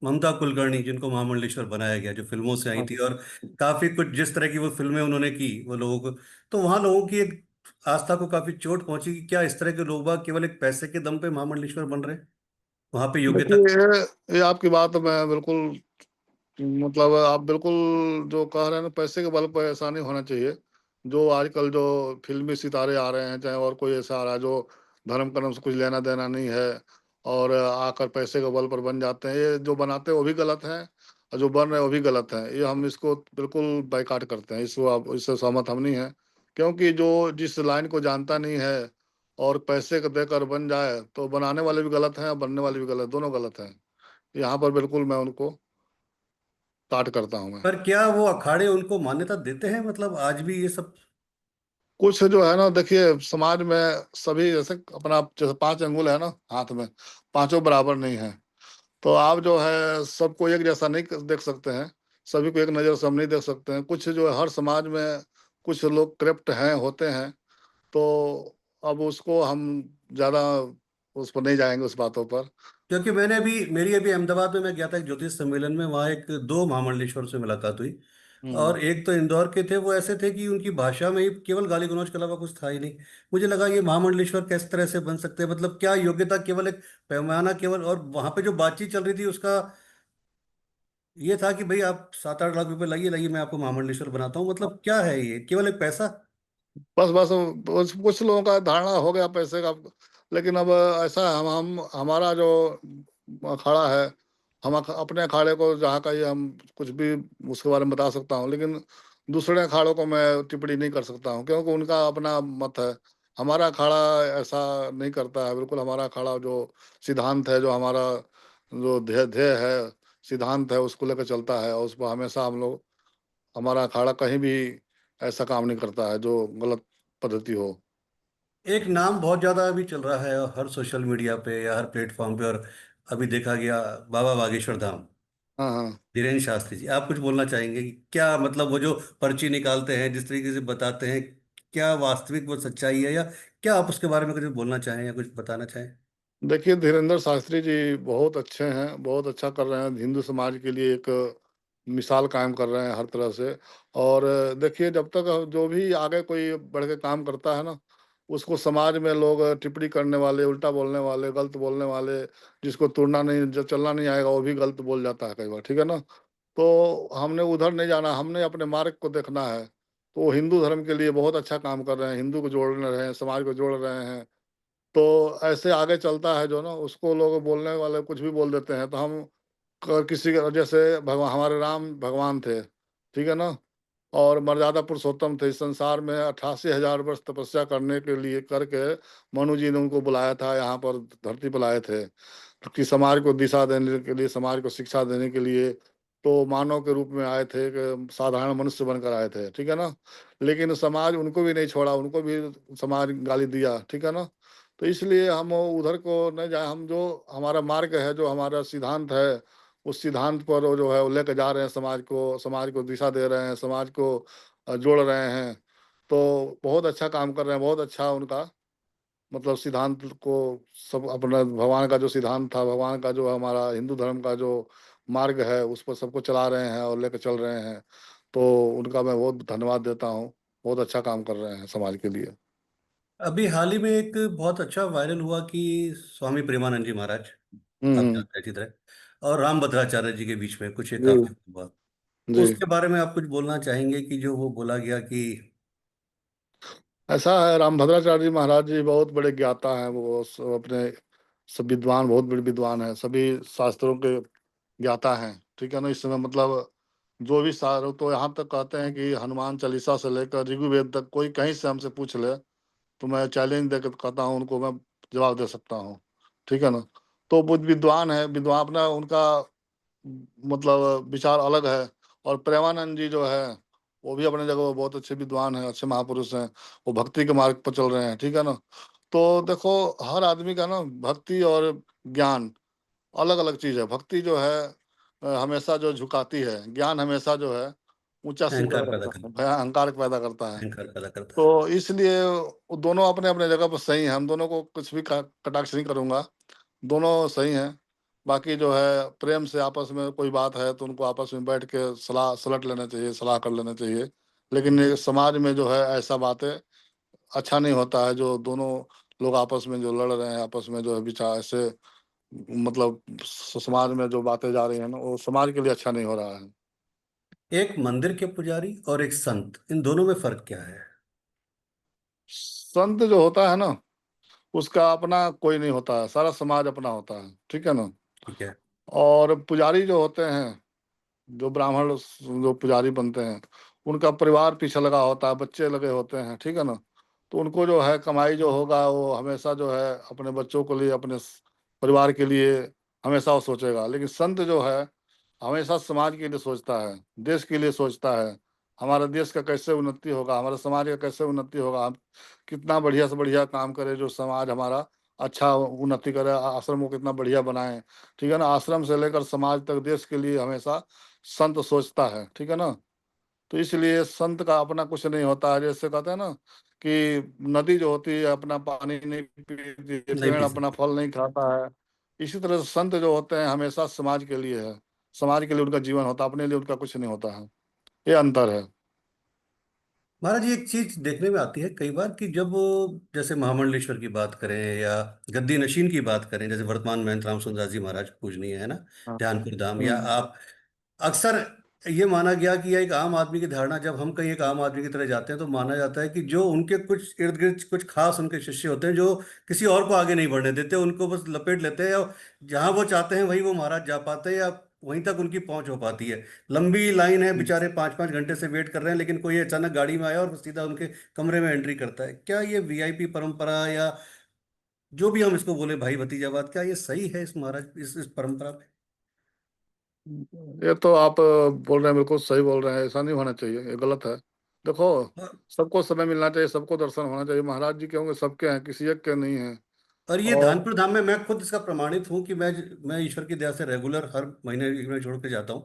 ममता कुलकर्णी जिनको महामंडलेश्वर बनाया गया, जो फिल्मों से आई हाँ। थी, और काफी कुछ जिस तरह की वो फिल्में उन्होंने की वो लोगों को, तो वहां लोगों की एक आस्था को काफी चोट पहुंची कि क्या इस तरह के लोग बाग केवल एक पैसे के दम पे महामंडलेश्वर बन रहे हैं, वहां पे योग्यता? देखिए, ये आपकी बात मैं बिल्कुल, मतलब आप बिल्कुल जो कह रहे हैं ना, पैसे के बल पर ऐसा नहीं होना चाहिए। जो आजकल जो फिल्मी सितारे आ रहे हैं, चाहे और कोई ऐसा आ रहा है जो धर्म कर्म से कुछ लेना देना नहीं है और आकर पैसे के बल पर बन जाते हैं, ये जो बनाते हैं वो भी गलत है और जो बन रहे हैं वो भी गलत है। ये हम इसको बिल्कुल बाइकाट करते हैं, इसको आप इससे सहमत हम नहीं है। क्योंकि जो जिस लाइन को जानता नहीं है और पैसे को देकर बन जाए, तो बनाने वाले भी गलत हैं और बनने वाले भी गलत, दोनों गलत हैं। यहाँ पर बिल्कुल मैं उनको काट करता हूँ मैं। पर क्या वो अखाड़े उनको मान्यता देते हैं, मतलब आज भी ये सब? कुछ जो है ना, देखिए समाज में सभी जैसे अपना, जैसे 5 अंगुल है ना हाथ में, पांचों बराबर नहीं है। तो आप जो है सबको एक जैसा नहीं देख सकते हैं, सभी को एक नजर से हम नहीं देख सकते हैं। कुछ जो है हर समाज में कुछ लोग करप्ट हैं, होते हैं। तो अब उसको हम ज्यादा उस पर नहीं जाएंगे, उस बातों पर। क्योंकि मैंने अभी मेरी अभी अहमदाबाद में मैं गया था एक ज्योतिष सम्मेलन में, वहाँ एक दो महामंडलेश्वर से मुलाकात हुई, हम्म। और एक तो इंदौर के थे। वो ऐसे थे कि उनकी भाषा में ही केवल गाली गलौज के अलावा कुछ था ही नहीं। मुझे लगा ये महामंडलेश्वर किस तरह से बन सकते हैं, मतलब क्या योग्यता, केवल एक पैमाना केवल, और वहां पे जो बातचीत चल रही थी उसका ये था कि भाई आप 7-8 लाख रुपए लाइए लाइए, मैं आपको महामंडलेश्वर बनाता हूँ, मतलब क्या है ये, केवल एक पैसा? बस कुछ लोगों का धारणा हो गया पैसे का। लेकिन अब ऐसा है, हम हमारा जो अखाड़ा है, हम अपने अखाड़े को जहाँ का ये हम कुछ भी उसके बारे में बता सकता हूँ, लेकिन दूसरे अखाड़ों को मैं टिप्पणी नहीं कर सकता हूँ, क्योंकि उनका अपना मत है। हमारा अखाड़ा ऐसा नहीं करता है, बिल्कुल हमारा अखाड़ा जो सिद्धांत है, जो हमारा जो ध्येय ध्येय है, सिद्धांत है, उसको लेकर चलता है और उस पर हमेशा हम लोग हमारा अखाड़ा कहीं भी ऐसा काम नहीं करता है जो गलत पद्धति हो। एक नाम बहुत ज्यादा अभी चल रहा है हर सोशल मीडिया पे या हर प्लेटफॉर्म पे, और अभी देखा गया बाबा बागेश्वर धाम, हाँ, हाँ। धीरेन्द्र शास्त्री जी, आप कुछ बोलना चाहेंगे कि क्या मतलब वो जो पर्ची निकालते हैं, जिस तरीके से बताते हैं, क्या वास्तविक वो सच्चाई है, या क्या आप उसके बारे में कुछ बोलना चाहें या कुछ बताना चाहें? देखिए, धीरेन्द्र शास्त्री जी बहुत अच्छे हैं, बहुत अच्छा कर रहे हैं, हिंदू समाज के लिए एक मिसाल कायम कर रहे हैं हर तरह से। और देखिए, जब तक जो भी आगे कोई बढ़ के काम करता है ना, उसको समाज में लोग टिप्पणी करने वाले, उल्टा बोलने वाले, गलत बोलने वाले, जिसको तुड़ना नहीं, जो चलना नहीं आएगा, वो भी गलत बोल जाता है कई बार, ठीक है ना? तो हमने उधर नहीं जाना, हमने अपने मार्ग को देखना है। तो वो हिंदू धर्म के लिए बहुत अच्छा काम कर रहे हैं, हिंदू को जोड़ रहे हैं, समाज को जोड़ रहे हैं। तो ऐसे आगे चलता है जो ना, उसको लोग बोलने वाले कुछ भी बोल देते हैं, तो हम किसी का, जैसे भगवान हमारे राम भगवान थे, ठीक है ना? और मर्यादा पुरुषोत्तम थे, इस संसार में 88,000 वर्ष तपस्या करने के लिए करके मनु जी ने उनको बुलाया था, यहाँ पर धरती पर लाए थे, तो कि समाज को दिशा देने के लिए, समाज को शिक्षा देने के लिए। तो मानव के रूप में आए थे, कि साधारण मनुष्य बनकर आए थे, ठीक है ना? लेकिन समाज उनको भी नहीं छोड़ा, उनको भी समाज गाली दिया, ठीक है ना? तो इसलिए हम उधर को नहीं जाए, हम जो हमारा मार्ग है, जो हमारा सिद्धांत है, उस सिद्धांत पर वो जो है वो लेके जा रहे हैं समाज को दिशा दे रहे हैं, समाज को जोड़ रहे हैं। तो बहुत अच्छा काम कर रहे हैं, बहुत अच्छा उनका मतलब सिद्धांत को, सब अपना भगवान का जो सिद्धांत था, भगवान का जो हमारा हिंदू धर्म का जो मार्ग है, उस पर सबको चला रहे हैं और लेके चल रहे हैं। तो उनका मैं बहुत धन्यवाद देता हूँ, बहुत अच्छा काम कर रहे हैं समाज के लिए। अभी हाल ही में एक बहुत अच्छा वायरल हुआ कि स्वामी प्रेमानंद जी महाराज, हुँ, आप हुँ। जानते हैं चित्र, और राम भद्राचार्य जी के बीच में कुछ एक जी, काफी हुआ, जी। उसके बारे में आप कुछ बोलना चाहेंगे कि जो वो बोला गया कि ऐसा है, रामभद्राचार्य जी महाराज जी बहुत बड़े ज्ञाता हैं, वो अपने सब विद्वान, बहुत बड़े विद्वान हैं, सभी शास्त्रों के ज्ञाता हैं, ठीक है ना? इस समय मतलब जो भी सार, तो यहाँ तक कहते हैं कि हनुमान चालीसा से लेकर ऋग्वेद तक कोई कहीं से हमसे पूछ ले, तो मैं चैलेंज देकर कहता हूँ उनको, मैं जवाब दे सकता हूँ, ठीक है ना? तो वो विद्वान है, विद्वान अपना उनका मतलब विचार अलग है। और प्रेमानंद जी जो है, वो भी अपने जगह बहुत अच्छे विद्वान हैं, अच्छे महापुरुष हैं, वो भक्ति के मार्ग पर चल रहे हैं, ठीक है ना? तो देखो, हर आदमी का ना भक्ति और ज्ञान अलग अलग चीज है। भक्ति जो है हमेशा जो झुकाती है, ज्ञान हमेशा जो है ऊंचा अहंकार शिखर पैदा रखता कर, है, भया अहंकार पैदा करता है। अहंकार पैदा करता है। तो इसलिए वो दोनों अपने अपने जगह पर सही हैं, हम दोनों को कुछ भी कटाक्ष नहीं करूंगा, दोनों सही हैं। बाकी जो है, प्रेम से आपस में कोई बात है तो उनको आपस में बैठ के सलाह सलट लेना चाहिए, सलाह कर लेना चाहिए। लेकिन ये समाज में जो है ऐसा बातें अच्छा नहीं होता है, जो दोनों लोग आपस में जो लड़ रहे हैं, आपस में जो है विचार ऐसे, मतलब समाज में जो बातें जा रही हैं ना, वो समाज के लिए अच्छा नहीं हो रहा है। एक मंदिर के पुजारी और एक संत, इन दोनों में फर्क क्या है? संत जो होता है ना, उसका अपना कोई नहीं होता है, सारा समाज अपना होता है, ठीक है ना? ठीक है। और पुजारी जो होते हैं, जो ब्राह्मण जो पुजारी बनते हैं, उनका परिवार पीछे लगा होता है, बच्चे लगे होते हैं, ठीक है ना? तो उनको जो है कमाई जो होगा, वो हमेशा जो है अपने बच्चों के लिए, अपने परिवार के लिए हमेशा वो सोचेगा। लेकिन संत जो है हमेशा समाज के लिए सोचता है, देश के लिए सोचता है, हमारे देश का कैसे उन्नति होगा, हमारे समाज का कैसे उन्नति होगा, हम कितना बढ़िया से बढ़िया काम करें जो समाज हमारा अच्छा उन्नति करे, आश्रम को कितना बढ़िया बनाए, ठीक है ना? आश्रम से लेकर समाज तक, देश के लिए हमेशा संत सोचता है, ठीक है ना? तो इसलिए संत का अपना कुछ नहीं होता है। जैसे कहते हैं ना कि नदी जो होती है अपना पानी नहीं पीती, नहीं पेड़ पी अपना सकते। फल नहीं खाता है। इसी तरह से संत जो होते हैं हमेशा समाज के लिए है, समाज के लिए उनका जीवन होता है, अपने लिए उनका कुछ नहीं होता है। ये अंतर है। महाराज जी, एक चीज देखने में आती है कई बार कि जब वो, जैसे महामंडलेश्वर की बात करें या गद्दी नशीन की बात करें, जैसे वर्तमान महंत राम सुंदर जी महाराज पूजनीय है ना, हाँ। ध्यानपुर धाम, या हम्म। आप, अक्सर ये माना गया कि यह एक आम आदमी की धारणा, जब हम कहीं एक आम आदमी की तरह जाते हैं तो माना जाता है कि जो उनके कुछ इर्द गिर्द कुछ खास उनके शिष्य होते हैं जो किसी और को आगे नहीं बढ़ने देते, उनको बस लपेट लेते हैं, और जहां वो चाहते हैं वहीं वो महाराज जा पाते हैं, या वहीं तक उनकी पहुंच हो पाती है। लंबी लाइन है, बेचारे 5-5 घंटे से वेट कर रहे हैं, लेकिन कोई अचानक गाड़ी में आया और सीधा उनके कमरे में एंट्री करता है। क्या ये वीआईपी परंपरा, या जो भी हम इसको बोले भाई भतीजावाद, क्या ये सही है इस महाराज, इस परंपरा में? ये तो आप बोल रहे हैं, बिल्कुल सही बोल रहे हैं, ऐसा नहीं होना चाहिए, ये गलत है। देखो, सबको समय मिलना चाहिए, सबको दर्शन होना चाहिए। महाराज जी के होंगे, सबके हैं, किसी एक के नहीं है। और ये और धानपुर धाम में मैं खुद इसका प्रमाणित हूँ कि मैं ईश्वर की दया से रेगुलर हर महीने एक महीने छोड़ के जाता हूँ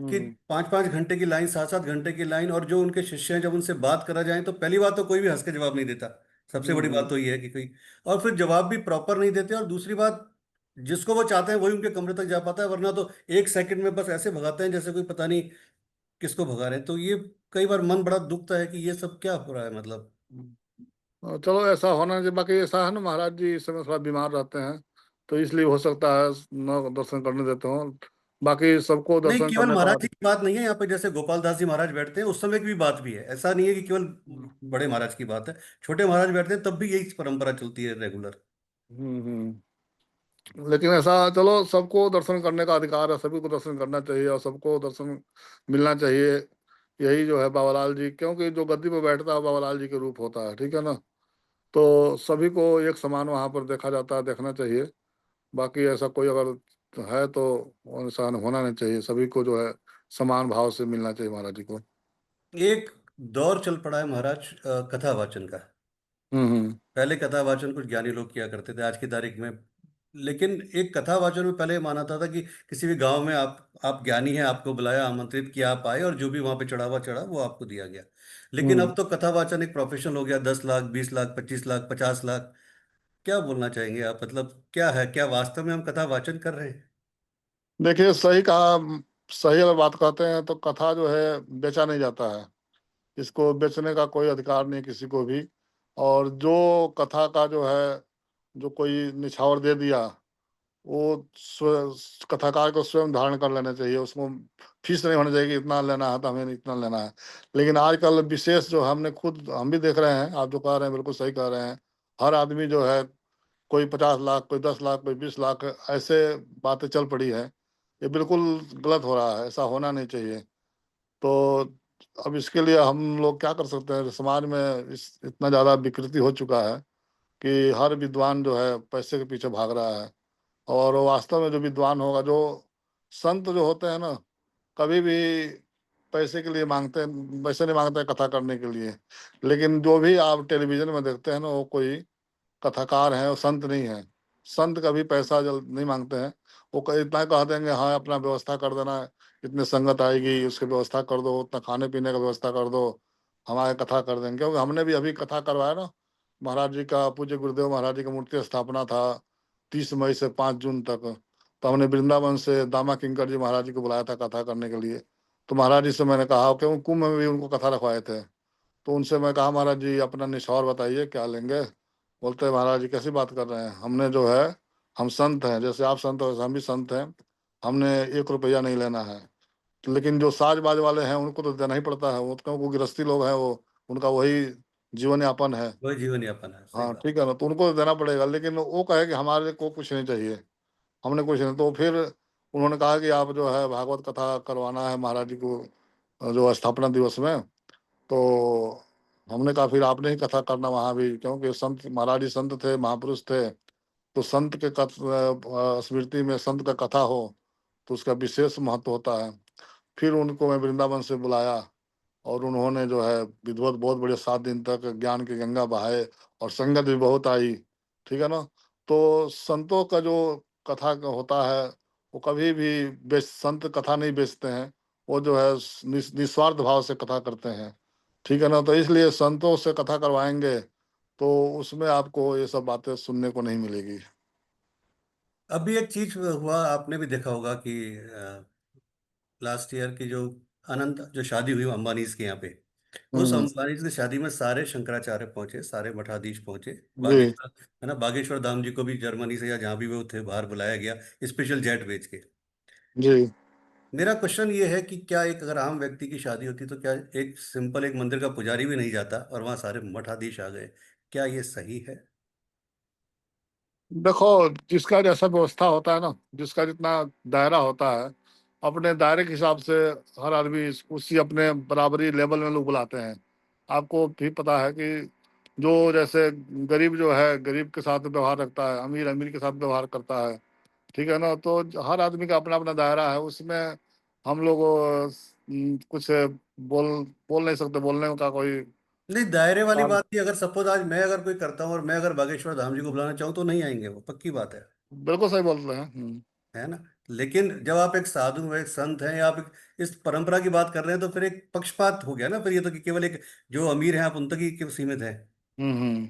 कि हम्म 5-5 घंटे की लाइन, 7-7 घंटे की लाइन, और जो उनके शिष्य हैं जब उनसे बात करा जाए तो पहली बात तो कोई भी हंस के जवाब नहीं देता। सबसे बड़ी बात हम्म तो ये है कि कोई, और फिर जवाब भी प्रॉपर नहीं देते, और दूसरी बात, जिसको वो चाहते हैं वही उनके कमरे तक जा पाता है, वरना तो 1 सेकंड में बस ऐसे भगाते हैं जैसे कोई पता नहीं किसको भगा रहे हैं। तो ये कई बार मन बड़ा दुखता है कि ये सब क्या हो रहा है मतलब। हम्म। चलो, ऐसा होना चाहिए। बाकी ऐसा है ना, महाराज जी इस समय थोड़ा बीमार रहते हैं, तो इसलिए हो सकता है न दर्शन करने देते हो। बाकी सबको नहीं, दर्शन केवल करने का। महाराज जी की बात नहीं है यहाँ पे, जैसे गोपाल दास जी महाराज बैठते हैं उस समय की भी बात भी है, ऐसा नहीं है कि केवल बड़े महाराज की बात है। छोटे महाराज बैठते हैं तब भी यही परंपरा चलती है रेगुलर। हम्म। लेकिन ऐसा, चलो, सबको दर्शन करने का अधिकार है, सभी को दर्शन करना चाहिए और सबको दर्शन मिलना चाहिए। यही जो है बाबूलाल जी, क्योंकि जो गद्दी पे बैठता है बाबूलाल जी के रूप होता है, ठीक है ना। तो सभी को एक समान वहां पर देखा जाता है, देखना चाहिए। बाकी ऐसा कोई अगर है तो ऐसा होना नहीं चाहिए, सभी को जो है समान भाव से मिलना चाहिए महाराज जी को। एक दौर चल पड़ा है महाराज कथा वाचन का। हम्म। पहले कथा वाचन कुछ ज्ञानी लोग किया करते थे, आज की तारीख में, लेकिन एक कथा वाचन में पहले ये माना था कि किसी भी गांव में आप ज्ञानी हैं, आपको बुलाया, आमंत्रित किया, आप आए और जो भी वहां पे चढ़ावा चढ़ा वो आपको दिया गया। लेकिन हम्म। अब तो कथा वाचन एक प्रोफेशन हो गया, 10 लाख, 20 लाख, 25 लाख, 50 लाख। क्या बोलना चाहेंगे आप, मतलब क्या है, क्या वास्तव में हम कथा वाचन कर रहे हैं? देखिए, सही कहा। सही अगर बात कहते हैं तो कथा जो है बेचा नहीं जाता है, इसको बेचने का कोई अधिकार नहीं किसी को भी। और जो कथा का जो है, जो कोई निछावर दे दिया, वो कथाकार को स्वयं धारण कर लेना चाहिए। उसको फीस नहीं होना चाहिए कि इतना लेना है तो हमें इतना लेना है। लेकिन आजकल विशेष जो हमने खुद हम भी देख रहे हैं, आप जो कह रहे हैं बिल्कुल सही कह रहे हैं। हर आदमी जो है, कोई 50 लाख, कोई 10 लाख, कोई 20 लाख, ऐसे बातें चल पड़ी है। ये बिल्कुल गलत हो रहा है, ऐसा होना नहीं चाहिए। तो अब इसके लिए हम लोग क्या कर सकते हैं? समाज में इस इतना ज्यादा विकृति हो चुका है कि हर विद्वान जो है पैसे के पीछे भाग रहा है। और वास्तव में जो विद्वान होगा, जो संत जो होते हैं ना, कभी भी पैसे के लिए मांगते हैं, पैसे नहीं मांगते हैं कथा करने के लिए। लेकिन जो भी आप टेलीविजन में देखते हैं ना, वो कोई कथाकार हैं, वो संत नहीं है। संत कभी पैसा जल नहीं मांगते हैं। वो इतना कह देंगे, हाँ अपना व्यवस्था कर देना, इतने संगत आएगी उसकी व्यवस्था कर दो, उतना खाने पीने का व्यवस्था कर दो, हमारे कथा कर देंगे। क्योंकि हमने भी अभी कथा करवाया ना, महाराज जी का, पूज्य गुरुदेव महाराज जी का मूर्ति स्थापना था 30 मई से 5 जून तक। तो हमने वृंदावन से दामा किंकर जी महाराज जी को बुलाया था कथा करने के लिए। तो महाराज जी से मैंने कहा, क्यों कुंभ में भी उनको कथा रखवाए थे। तो उनसे मैं कहा, महाराज जी अपना निछावर बताइए क्या लेंगे। बोलते हैं, महाराज जी कैसी बात कर रहे हैं, हमने जो है, हम संत हैं, जैसे आप संत हो वैसे हम भी संत हैं, हमने 1 रुपया नहीं लेना है। लेकिन जो साजबाज वाले हैं उनको तो देना ही पड़ता है, वो तो वो गृहस्थी लोग हैं, वो उनका वही जीवन यापन है। वही जीवन यापन है, सही हाँ, बात। ठीक है ना, तो उनको तो देना पड़ेगा। लेकिन वो कहे कि हमारे को कुछ नहीं चाहिए, हमने कुछ नहीं। तो फिर उन्होंने कहा कि आप जो है भागवत कथा करवाना है महाराज जी को जो स्थापना दिवस में। तो हमने कहा फिर आपने ही कथा करना वहां भी, क्योंकि संत महाराज जी संत थे, महापुरुष थे। तो संत के स्मृति में संत का कथा हो तो उसका विशेष महत्व होता है। फिर उनको मैं वृंदावन से बुलाया, और उन्होंने जो है विधिवत बहुत बढ़िया 7 दिन तक ज्ञान की गंगा बहाए, और संगत भी बहुत आई, ठीक है ना। तो संतों का जो कथा का होता है, वो कभी भी संत कथा नहीं बेचते हैं। वो जो है निस्वार्थ भाव से कथा करते हैं, ठीक है ना। तो इसलिए संतों से कथा करवाएंगे तो उसमें आपको ये सब बातें सुनने को नहीं मिलेगी। अभी एक चीज हुआ, आपने भी देखा होगा कि लास्ट ईयर की जो अनंत जो शादी हुई अंबानीज के यहाँ पे, उस हम्म। अंबानीज की शादी में सारे शंकराचार्य पहुंचे, सारे मठाधीश पहुंचे। जी। बागेश्वर, है ना, बागेश्वर धाम जी को भी जर्मनी से या जहाँ भी वो थे बाहर बुलाया गया, स्पेशल जेट भेज के। जी। मेरा क्वेश्चन ये है कि क्या एक अगर आम व्यक्ति की शादी होती तो क्या एक सिंपल एक मंदिर का पुजारी भी नहीं जाता और वहां सारे मठाधीश आ गए? क्या ये सही है? देखो, जिसका जैसा व्यवस्था होता है ना, जिसका जितना दायरा होता है, अपने दायरे के हिसाब से हर आदमी उसी अपने बराबरी लेवल में लोग बुलाते हैं। आपको भी पता है कि जो जैसे गरीब जो है गरीब के साथ व्यवहार रखता है, अमीर अमीर के साथ व्यवहार करता है, ठीक है ना? तो हर आदमी का अपना-अपना दायरा है, उसमें हम लोग कुछ बोल बोल नहीं सकते, बोलने का कोई नहीं, दायरे वाली काम। बात नहीं, अगर सपोज आज मैं अगर कोई करता हूँ और मैं अगर बागेश्वर धाम जी को बुलाना चाहूँ तो नहीं आएंगे, वो पक्की बात बिल्कुल सही बोल रहे हैं। है ना। लेकिन जब आप एक साधु हैं, एक संत हैं, या आप इस परंपरा की बात कर रहे हैं, तो फिर एक पक्षपात हो गया ना, फिर ये तो कि केवल एक जो अमीर हैं आप उन तक ही क्यों सीमित है। हुँ, हुँ।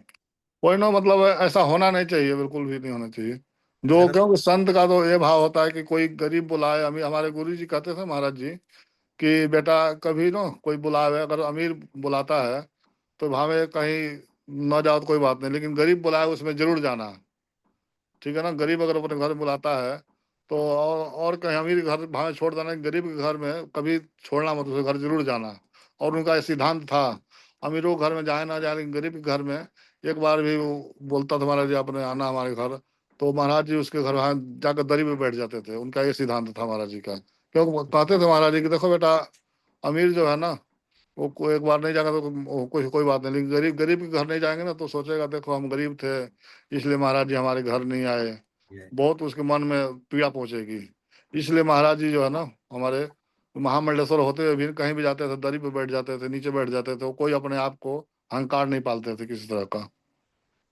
कोई ना, मतलब ऐसा होना नहीं चाहिए, बिल्कुल भी नहीं होना चाहिए। है जो ना। क्योंकि संत का तो ये भाव होता है कि कोई गरीब बुलाए, अमीर, हमारे गुरु जी कहते थे महाराज जी कि बेटा कभी ना कोई बुलावे, अगर अमीर बुलाता है तो भावे कहीं न जाओ तो कोई बात नहीं, लेकिन गरीब बुलाए उसमें ज़रूर जाना। ठीक है ना? गरीब अगर अपने घर में बुलाता है तो और कहीं अमीर के घर भावे छोड़ देना, गरीब के घर में कभी छोड़ना मत, उसके घर ज़रूर जाना। और उनका ये सिद्धांत था, अमीरों के घर में जाए ना जाए, लेकिन गरीब के घर में एक बार भी वो बोलता था महाराज जी आपने आना हमारे घर, तो महाराज जी उसके घर वहाँ जाकर दरी पे बैठ जाते थे। उनका ये सिद्धांत था महाराज जी का। क्योंकि वो कहते थे महाराज जी कि देखो बेटा, अमीर जो है ना, वो को एक बार नहीं जाएगा तो वो कोई कोई बात नहीं, लेकिन गरीब गरीब के घर नहीं जाएंगे ना तो सोचेगा देखो हम गरीब थे इसलिए महाराज जी हमारे घर नहीं आए, ये बहुत उसके मन में पीड़ा पहुंचेगी। इसलिए महाराज जी जो है ना हमारे महामंडलेश्वर होते हुए भी कहीं भी जाते थे दरी पे बैठ जाते थे, नीचे बैठ जाते थे, वो कोई अपने आप को अहंकार नहीं पालते थे किसी तरह का।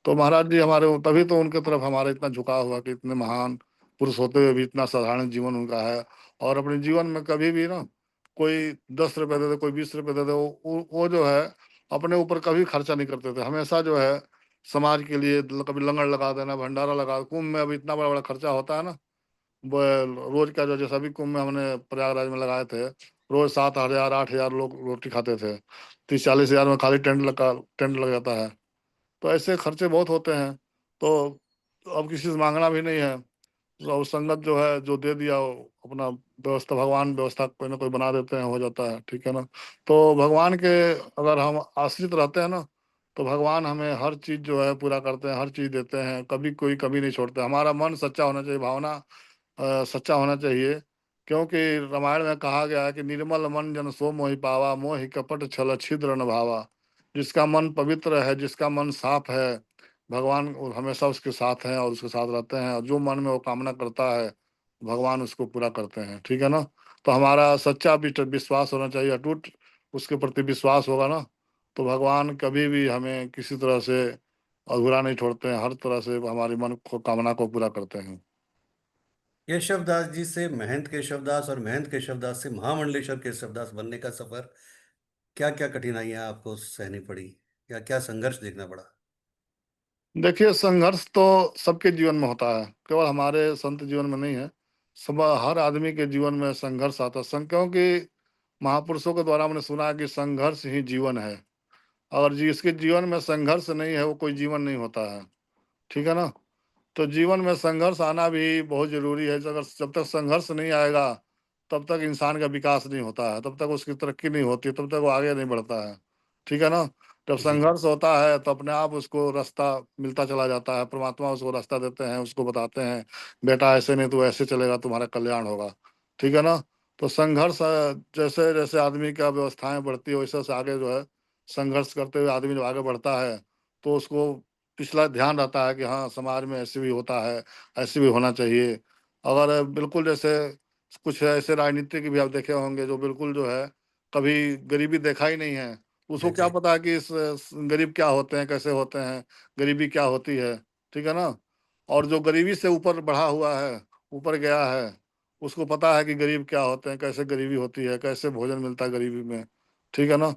तो महाराज जी हमारे तभी तो उनके तरफ हमारा इतना झुकाव हुआ कि इतने महान पुरुष होते हुए भी इतना साधारण जीवन उनका है। और अपने जीवन में कभी भी ना कोई 10 रुपए दे दे, कोई 20 रुपए दे दे, वो जो है अपने ऊपर कभी खर्चा नहीं करते थे, हमेशा जो है समाज के लिए कभी लंगर लगा देना, भंडारा लगा, कुंभ में अभी इतना बड़ा बड़ा खर्चा होता है ना, वो रोज का जो जैसा भी कुंभ में हमने प्रयागराज में लगाए थे, रोज 7 हजार 8 हजार लोग रोटी खाते थे, 30 40 हजार में खाली टेंट लग जाता है। तो ऐसे खर्चे बहुत होते हैं। तो अब किसी से माँगना भी नहीं है। तो संगत जो है जो दे दिया वो अपना व्यवस्था, भगवान व्यवस्था कोई ना कोई बना देते हैं, हो जाता है, ठीक है ना? तो भगवान के अगर हम आश्रित रहते हैं ना, तो भगवान हमें हर चीज़ जो है पूरा करते हैं, हर चीज़ देते हैं, कभी कोई कमी नहीं छोड़ते। हमारा मन सच्चा होना चाहिए, भावना सच्चा होना चाहिए। क्योंकि रामायण में कहा गया है कि निर्मल मन जन सो मोहि पावा, मोहि कपट छल छिद्र न भावा। जिसका मन पवित्र है, जिसका मन साफ है, भगवान हमेशा उसके साथ हैं और उसके साथ रहते हैं, और जो मन में वो कामना करता है भगवान उसको पूरा करते हैं, ठीक है ना? तो हमारा सच्चा विश्वास होना चाहिए, अटूट उसके प्रति विश्वास होगा ना, तो भगवान कभी भी हमें किसी तरह से अधूरा नहीं छोड़ते हैं, हर तरह से हमारी मन को कामना को पूरा करते हैं। केशवदास जी से महंत केशवदास और महंत केशवदास से महामंडलेश्वर केशवदास बनने का सफर, क्या क्या कठिनाइयां आपको सहनी पड़ी, या क्या संघर्ष देखना पड़ा। देखिए, संघर्ष तो सबके जीवन में होता है, केवल हमारे संत जीवन में नहीं है। सब हर आदमी के जीवन में संघर्ष आता है। क्योंकि महापुरुषों के द्वारा हमने सुना है कि संघर्ष ही जीवन है। अगर जिसके जीवन में संघर्ष नहीं है, वो कोई जीवन नहीं होता है, ठीक है ना? तो जीवन में संघर्ष आना भी बहुत ज़रूरी है। अगर जब तक संघर्ष नहीं आएगा, तब तक इंसान का विकास नहीं होता है, तब तक उसकी तरक्की नहीं होती, तब तक वो आगे नहीं बढ़ता है, ठीक है ना? जब जी। संघर्ष होता है, तो अपने आप उसको रास्ता मिलता चला जाता है, परमात्मा उसको रास्ता देते हैं, उसको बताते हैं, "बेटा ऐसे नहीं तू ऐसे चलेगा, तुम्हारा कल्याण होगा।" ठीक है ना? तो संघर्ष जैसे-जैसे आदमी का व्यवस्थाएँ बढ़ती है, वैसे-वैसे आगे जो है, संघर्ष करते हुए आदमी जब आगे बढ़ता है, तो उसको पिछला ध्यान रहता है कि हाँ, समाज में ऐसे भी होता है, ऐसे भी होना चाहिए। अगर बिल्कुल जैसे कुछ ऐसे राजनीतिक भी आप देखे होंगे जो बिल्कुल जो है, कभी गरीबी देखा ही नहीं है। उसको जी। क्या जी। पता है कि गरीब क्या होते हैं, कैसे होते हैं, गरीबी क्या होती है, ठीक है ना? और जो गरीबी से ऊपर बढ़ा हुआ है, ऊपर गया है, उसको पता है कि गरीब क्या होते हैं, कैसे गरीबी होती है, कैसे भोजन मिलता है गरीबी में, ठीक है ना?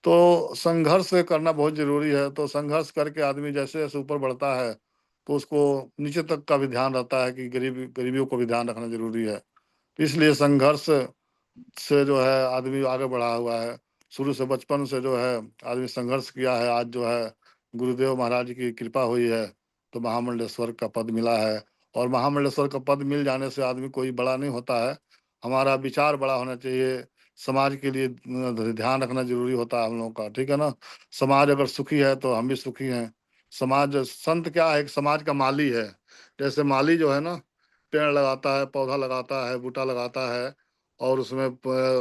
तो संघर्ष करना बहुत ज़रूरी है, तो संघर्ष करके आदमी जैसे-जैसे ऊपर बढ़ता है, तो उसको नीचे तक का भी ध्यान रहता है कि गरीबियों को भी ध्यान रखना ज़रूरी है। इसलिए संघर्ष से जो है आदमी आगे बढ़ा हुआ है। शुरू से बचपन से जो है आदमी संघर्ष किया है, आज जो है गुरुदेव महाराज की कृपा हुई है, तो महामंडलेश्वर का पद मिला है। और महामंडलेश्वर का पद मिल जाने से आदमी कोई बड़ा नहीं होता है। हमारा विचार बड़ा होना चाहिए, समाज के लिए ध्यान रखना ज़रूरी होता है हम लोगों का, ठीक है ना? समाज अगर सुखी है, तो हम भी सुखी हैं। समाज संत क्या है, एक समाज का माली है। जैसे माली जो है ना, पेड़ लगाता है, पौधा लगाता है, बूटा लगाता है और उसमें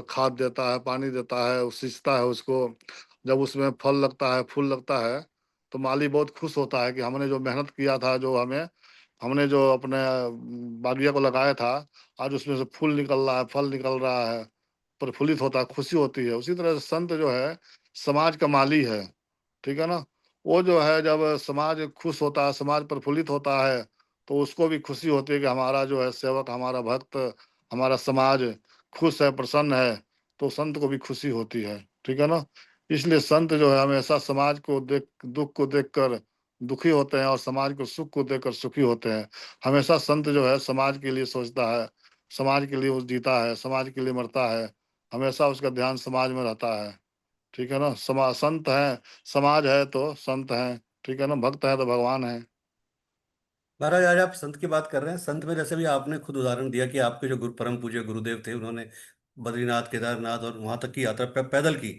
खाद देता है, पानी देता है, वो सींचता है उसको। जब उसमें फल लगता है, फूल लगता है, तो माली बहुत खुश होता है कि हमने जो मेहनत किया था, जो हमें हमने जो अपने बागिया को लगाया था, आज उसमें से फूल निकल रहा है, फल निकल रहा है, प्रफुल्लित होता है, खुशी होती है। उसी तरह से संत जो है समाज का माली है, ठीक है ना। वो जो है जब समाज खुश होता है, समाज प्रफुल्लित होता है, तो उसको भी खुशी होती है कि हमारा जो है सेवक, हमारा भक्त, हमारा समाज खुश है, प्रसन्न है, तो संत को भी खुशी होती है, ठीक है ना। इसलिए संत जो है हमेशा समाज को देख, दुख को देखकर दुखी होते हैं और समाज को सुख को देखकर सुखी होते हैं। हमेशा संत जो है समाज के लिए सोचता है, समाज के लिए वो जीता है, समाज के लिए मरता है, हमेशा उसका ध्यान समाज में रहता है, ठीक है ना। संत है, समाज है तो संत है, ठीक है ना, भक्त है तो भगवान है। महाराज, आज आप संत की बात कर रहे हैं। संत में जैसे भी आपने खुद उदाहरण दिया कि आपके जो परम पूज्य गुरुदेव थे, उन्होंने बद्रीनाथ, केदारनाथ और वहां तक की यात्रा पैदल की।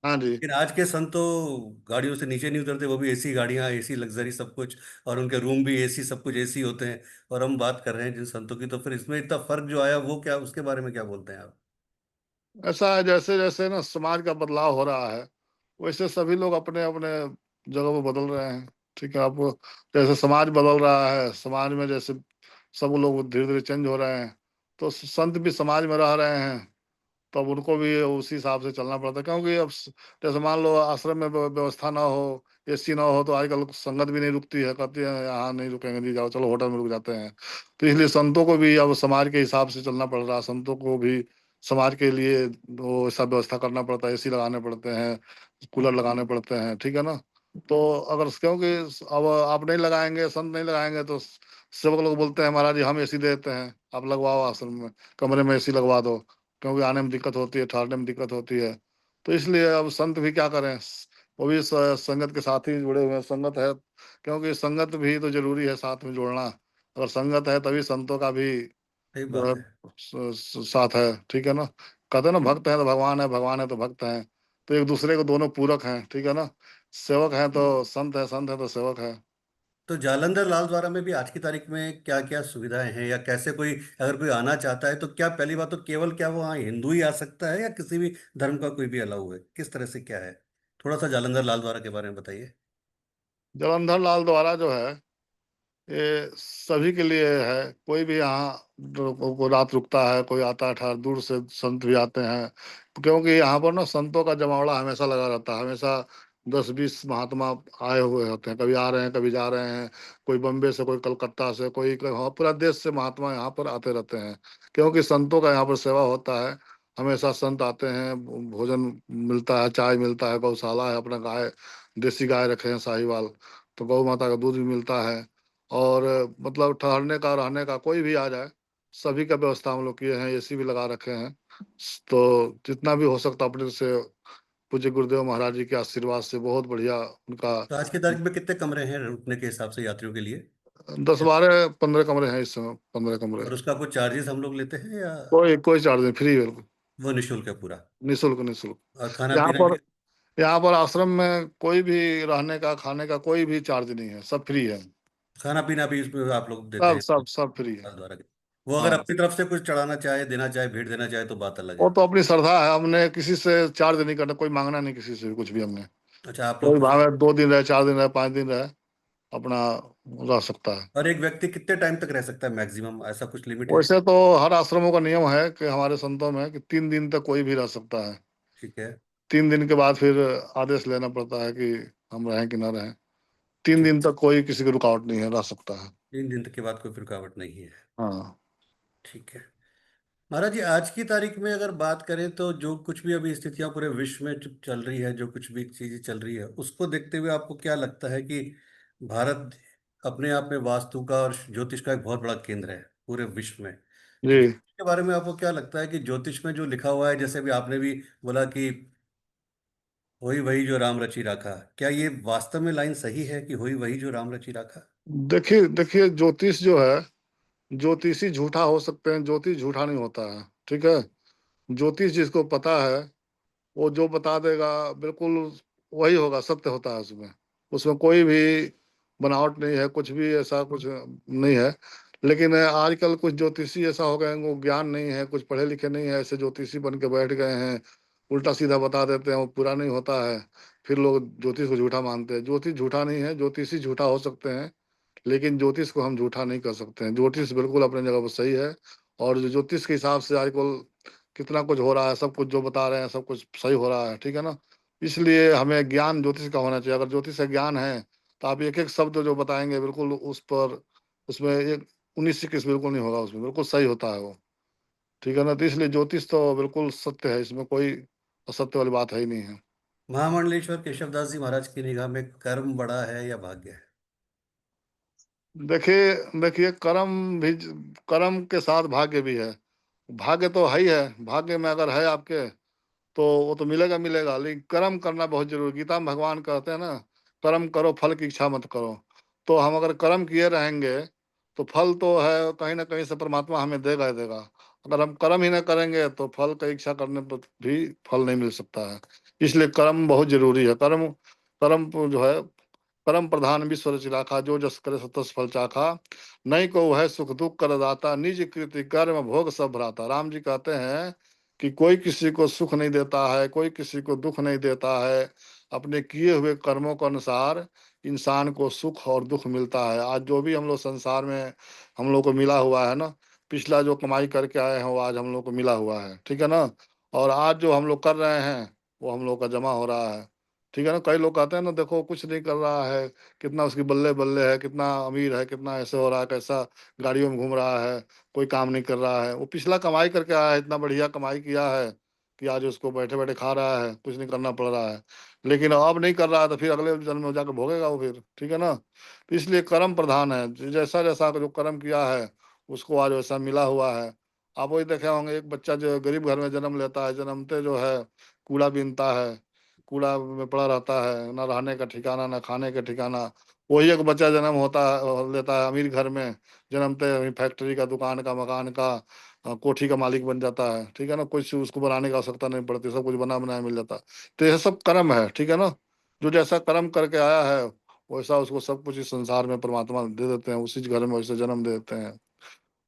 हाँ जी। लेकिन आज के संत तो गाड़ियों से नीचे नहीं उतरते, वो भी एसी गाड़ियां, एसी लग्जरी सब कुछ, और उनके रूम भी एसी, सब कुछ एसी होते हैं। और हम बात कर रहे हैं जिन संतों की, तो फिर इसमें इतना फर्क जो आया वो क्या, उसके बारे में क्या बोलते हैं आप? ऐसा है, जैसे जैसे ना समाज का बदलाव हो रहा है, वैसे सभी लोग अपने अपने जगह पे बदल रहे हैं, ठीक है। आपको जैसे समाज बदल रहा है, समाज में जैसे सब लोग धीरे धीरे चेंज हो रहे हैं, तो संत भी समाज में रह रहे हैं, तो अब उनको भी उसी हिसाब से चलना पड़ता है। क्योंकि अब जैसे मान लो आश्रम में व्यवस्था ना हो, एसी ना हो, तो आजकल संगत भी नहीं रुकती है, कहती है यहाँ नहीं रुकेंगे जी, जाओ चलो होटल में रुक जाते हैं। तो इसलिए संतों को भी अब समाज के हिसाब से चलना पड़ रहा है, संतों को भी समाज के लिए वो ऐसा व्यवस्था करना पड़ता है, एसी लगाने पड़ते हैं, कूलर लगाने पड़ते हैं, ठीक है ना। तो अगर क्योंकि अब आप नहीं लगाएंगे, संत नहीं लगाएंगे, तो सेवक लोग बोलते हैं महाराज जी हम एसी देते हैं, आप लगवाओ आश्रम में, कमरे में एसी लगवा दो, क्योंकि आने में दिक्कत होती है, ठहरने में दिक्कत होती है। तो इसलिए अब संत भी क्या करें, वो भी संगत के साथ ही जुड़े हुए हैं, संगत है, क्योंकि संगत भी तो जरूरी है साथ में जुड़ना। अगर संगत है तभी संतों का भी सही जो है बात है। साथ है, ठीक है ना। कहते हैं ना भक्त है तो भगवान है, भगवान है तो भक्त है, तो एक दूसरे को दोनों पूरक हैं, ठीक है ना। सेवक है तो संत है, संत है तो सेवक है। तो जालंधर लाल द्वारा में भी आज की तारीख में क्या क्या सुविधाएं हैं, या कैसे कोई अगर कोई आना चाहता है तो क्या, पहली बात तो केवल क्या वो वहाँ हिंदू ही आ सकता है, या किसी भी धर्म का कोई भी अलाउ है, किस तरह से क्या है? थोड़ा सा जालंधर लाल द्वारा के बारे में बताइए। जलंधर लाल द्वारा जो है ये सभी के लिए है, कोई भी यहाँ को रात रुकता है, कोई आता है ठहर, दूर से संत भी आते हैं, क्योंकि यहाँ पर ना संतों का जमावड़ा हमेशा लगा रहता है, हमेशा 10-20 महात्मा आए हुए होते हैं, कभी आ रहे हैं कभी जा रहे हैं, कोई बम्बे से, कोई कलकत्ता से, हाँ, पूरा देश से महात्मा यहाँ पर आते रहते हैं, क्योंकि संतों का यहाँ पर सेवा होता है। हमेशा संत आते हैं, भोजन मिलता है, चाय मिलता है, गौशाला है, अपना गाय, देसी गाय रखे हैं साहिवाल, तो गौ माता का दूध भी मिलता है। और मतलब ठहरने का, रहने का, कोई भी आ जाए, सभी का व्यवस्था हम लोग किए हैं, एसी भी लगा रखे हैं। तो जितना भी हो सकता अपने से पूज्य गुरुदेव महाराज जी के आशीर्वाद से बहुत बढ़िया उनका। तो आज की तारीख में कितने कमरे हैं रुकने के हिसाब से यात्रियों के लिए? 10-12-15 कमरे हैं इस समय, 15 कमरे। और उसका कुछ चार्जेस हम लोग लेते हैं, या कोई कोई चार्ज नहीं, फ्री, बिल्कुल वो निःशुल्क है पूरा? निःशुल्क, निःशुल्क। और खाना यहाँ पीना पर के? यहाँ पर आश्रम में कोई भी रहने का, खाने का कोई भी चार्ज नहीं है, सब फ्री है। खाना पीना भी इसमें आप लोग देते सब हैं सब सब फ्री है। लाल द्वारा के? वो अगर हाँ, अपनी तरफ से कुछ चढ़ाना चाहे, देना चाहे, भेंट देना चाहे, तो बात अलग वो है। तो अपनी श्रद्धा है, हमने किसी से चार्ज नहीं करना, कोई मांगना नहीं किसी से भी कुछ भी हमने। अच्छा, आप कोई लोग भाव है 2 दिन रहे, 4 दिन रहे, 5 दिन रहे, अपना रह सकता है। और एक व्यक्ति कितने टाइम तक रह सकता है मैक्सिमम, ऐसा कुछ लिमिट है? वैसे तो हर आश्रमों का नियम है कि हमारे संतों में कि 3 दिन तक कोई भी रह सकता है। ठीक है। 3 दिन के बाद फिर आदेश लेना पड़ता है कि हम रहें कि ना रहें। तीन ठीक। दिन तक कोई किसी की रुकावट नहीं है, रह सकता है। 3 दिन तक के बाद कोई रुकावट नहीं है। हाँ ठीक है। महाराज जी, आज की तारीख में अगर बात करें तो जो कुछ भी अभी स्थितियां पूरे विश्व में चल रही है, जो कुछ भी चीजें चल रही है, उसको देखते हुए आपको क्या लगता है कि भारत अपने आप में वास्तु का और ज्योतिष का एक बहुत बड़ा केंद्र है पूरे विश्व में। तो जी। ज्योतिष के बारे में आपको क्या लगता है कि ज्योतिष में जो लिखा हुआ है, जैसे भी आपने भी बोला कि होई वही जो राम रचि राखा, क्या ये वास्तव में लाइन सही है कि होई वही जो राम रचि राखा? देखिए देखिए, ज्योतिष जो है, ज्योतिषी झूठा हो सकते हैं, ज्योतिष झूठा नहीं होता है, ठीक है। ज्योतिष जिसको पता है, वो जो बता देगा बिल्कुल वही होगा, सत्य होता है उसमें। उसमें कोई भी बनावट नहीं है, कुछ भी ऐसा कुछ नहीं है। लेकिन आजकल कुछ ज्योतिषी ऐसा हो गए हैं, वो ज्ञान नहीं है, कुछ पढ़े लिखे नहीं है, ऐसे ज्योतिषी बन के बैठ गए हैं, उल्टा सीधा बता देते हैं, वो पूरा नहीं होता है। फिर लोग ज्योतिष को झूठा मानते हैं। ज्योतिष झूठा नहीं है, ज्योतिषी झूठा हो सकते हैं, लेकिन ज्योतिष को हम झूठा नहीं कर सकते हैं। ज्योतिष बिल्कुल अपनी जगह पर सही है, और जो ज्योतिष के हिसाब से आजकल कितना कुछ हो रहा है, सब कुछ जो बता रहे हैं सब कुछ सही हो रहा है, ठीक है ना। इसलिए हमें ज्ञान ज्योतिष का होना चाहिए। अगर ज्योतिष का ज्ञान है तो आप एक एक शब्द जो बताएंगे बिल्कुल उस पर, उसमें एक 19 21 बिल्कुल नहीं होगा, उसमें बिल्कुल सही होता है वो, ठीक है ना। तो इसलिए ज्योतिष तो बिल्कुल सत्य है, इसमें कोई असत्य वाली बात है ही नहीं है। महामंडलेश्वर केशवदास जी महाराज की निगाह में कर्म बड़ा है या भाग्य है? देखिए देखिए, कर्म के साथ भाग्य भी है। भाग्य तो है ही है, भाग्य में अगर है आपके तो वो तो मिलेगा मिलेगा, लेकिन कर्म करना बहुत जरूरी। गीता में भगवान कहते हैं ना, कर्म करो फल की इच्छा मत करो। तो हम अगर कर्म किए रहेंगे तो फल तो है कहीं ना कहीं से परमात्मा हमें देगा ही देगा। अगर हम कर्म ही ना करेंगे तो फल की इच्छा करने पर भी फल नहीं मिल सकता है। इसलिए कर्म बहुत जरूरी है। कर्म कर्म जो है, परम प्रधान विश्व रचि राखा, जो जस करे सो तस फल चाखा। नहीं को वह सुख दुख कर दाता, निज कृति कर्म भोग सब भ्राता। राम जी कहते हैं कि कोई किसी को सुख नहीं देता है, कोई किसी को दुख नहीं देता है। अपने किए हुए कर्मों के अनुसार इंसान को सुख और दुख मिलता है। आज जो भी हम लोग संसार में हम लोग को मिला हुआ है ना, पिछला जो कमाई करके आए हैं वो आज हम लोग को मिला हुआ है, ठीक है ना। और आज जो हम लोग कर रहे हैं वो हम लोग का जमा हो रहा है, ठीक है ना। कई लोग कहते हैं ना, देखो कुछ नहीं कर रहा है, कितना उसकी बल्ले बल्ले है, कितना अमीर है, कितना ऐसे हो रहा है, कैसा गाड़ियों में घूम रहा है, कोई काम नहीं कर रहा है। वो पिछला कमाई करके आया है, इतना बढ़िया कमाई किया है कि आज उसको बैठे बैठे खा रहा है, कुछ नहीं करना पड़ रहा है। लेकिन अब नहीं कर रहा है तो फिर अगले जन्म में जाकर भोगेगा वो फिर, ठीक है ना। तो इसलिए कर्म प्रधान है। जैसा जैसा जो कर्म किया है उसको आज वैसा मिला हुआ है। आप वही देखे होंगे, एक बच्चा जो गरीब घर में जन्म लेता है, जन्मते जो है कूड़ा बीनता है, कूड़ा में पड़ा रहता है, ना रहने का ठिकाना ना खाने का ठिकाना। वही एक बच्चा जन्म होता है, लेता है अमीर घर में, जन्मते ही फैक्ट्री का, दुकान का, मकान का, कोठी का मालिक बन जाता है, ठीक है ना। कुछ उसको बनाने की आवश्यकता नहीं पड़ती, सब कुछ बना बनाया मिल जाता है। तो यह सब कर्म है, ठीक है ना। जो जैसा कर्म करके आया है वैसा उसको सब कुछ इस संसार में परमात्मा दे देते हैं, उसी घर में वैसे जन्म दे देते हैं।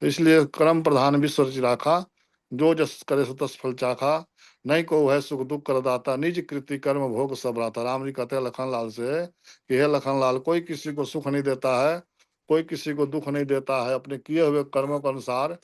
तो इसलिए कर्म प्रधान विश्व रचि राखा, जो जस करे सो तस फल चाखा। नहीं को है सुख दुख कर दाता, निज कृति कर्म भोग सब राता। राम जी कहते हैं लखन लाल से कि हे लखन लाल, कोई किसी को सुख नहीं देता है, कोई किसी को दुख नहीं देता है। अपने किए हुए कर्मों के अनुसार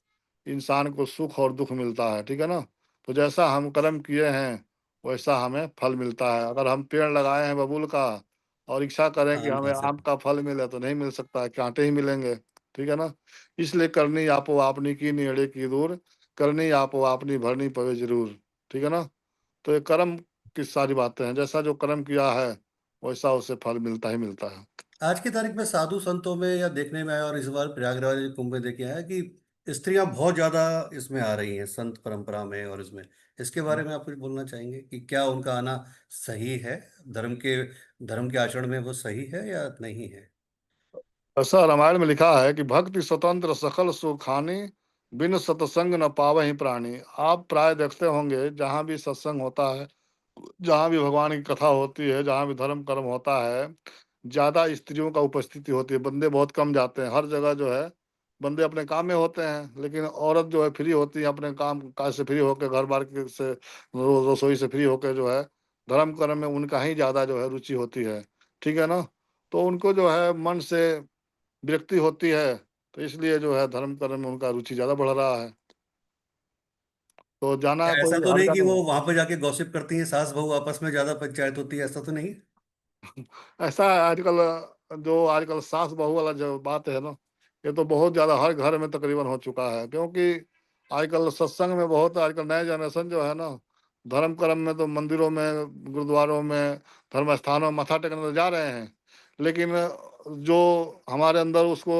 इंसान को सुख और दुख मिलता है, ठीक है ना। तो जैसा हम कर्म किए हैं वैसा हमें फल मिलता है। अगर हम पेड़ लगाए हैं बबूल का और इच्छा करें कि आम हमें का आम सिर। का फल मिले तो नहीं मिल सकता है, कांटे ही मिलेंगे, ठीक है ना। इसलिए करनी आपो आपनी की नेड़े की दूर, करनी आपो आपनी भरनी पवे जरूर, ठीक है ना। तो ये कर्म की सारी बातें हैं, जैसा जो कर्म किया है वैसा उसे फल मिलता ही मिलता है। आज की तारीख में साधु संतों में या देखने में आया, और इस बार प्रयागराज कुंभ में देखे आया कि स्त्रियां बहुत ज्यादा इसमें आ रही हैं, संत परंपरा में और इसमें। इसके बारे में आप कुछ बोलना चाहेंगे कि क्या उनका आना सही है? धर्म के धर्म के आचरण में वो सही है या नहीं है? ऐसा रामायण में लिखा है कि भक्ति स्वतंत्र सकल सुखानी, बिन सत्संग न पावहि प्राणी। आप प्राय देखते होंगे जहाँ भी सत्संग होता है, जहाँ भी भगवान की कथा होती है, जहाँ भी धर्म कर्म होता है, ज्यादा स्त्रियों का उपस्थिति होती है, बंदे बहुत कम जाते हैं। हर जगह जो है बंदे अपने काम में होते हैं, लेकिन औरत जो है फ्री होती है, अपने काम काज से फ्री होकर, घर बार से रसोई से फ्री होकर जो है धर्म कर्म में उनका ही ज्यादा जो है रुचि होती है, ठीक है ना। तो उनको जो है मन से विरक्ति होती है, तो इसलिए जो है धर्म कर्म में उनका रुचि ज्यादा बढ़ रहा है। तो क्या जाना ऐसा कोई तो हर्ज नहीं कि नहीं वो है। वहां पर जाके गॉसिप करती हैं, सास बहू आपस में ज्यादा पंचायत होती है, ऐसा तो नहीं? ऐसा है आजकल, जो आजकल सास बहू वाला जो बात है ना, ये तो बहुत ज्यादा हर घर में तकरीबन हो चुका है। क्योंकि आजकल सत्संग में बहुत, आजकल नए जनरेशन जो है ना, धर्म कर्म में तो मंदिरों में, गुरुद्वारों में, धर्म स्थानों में मत्था टेकने तो जा रहे हैं, लेकिन जो हमारे अंदर उसको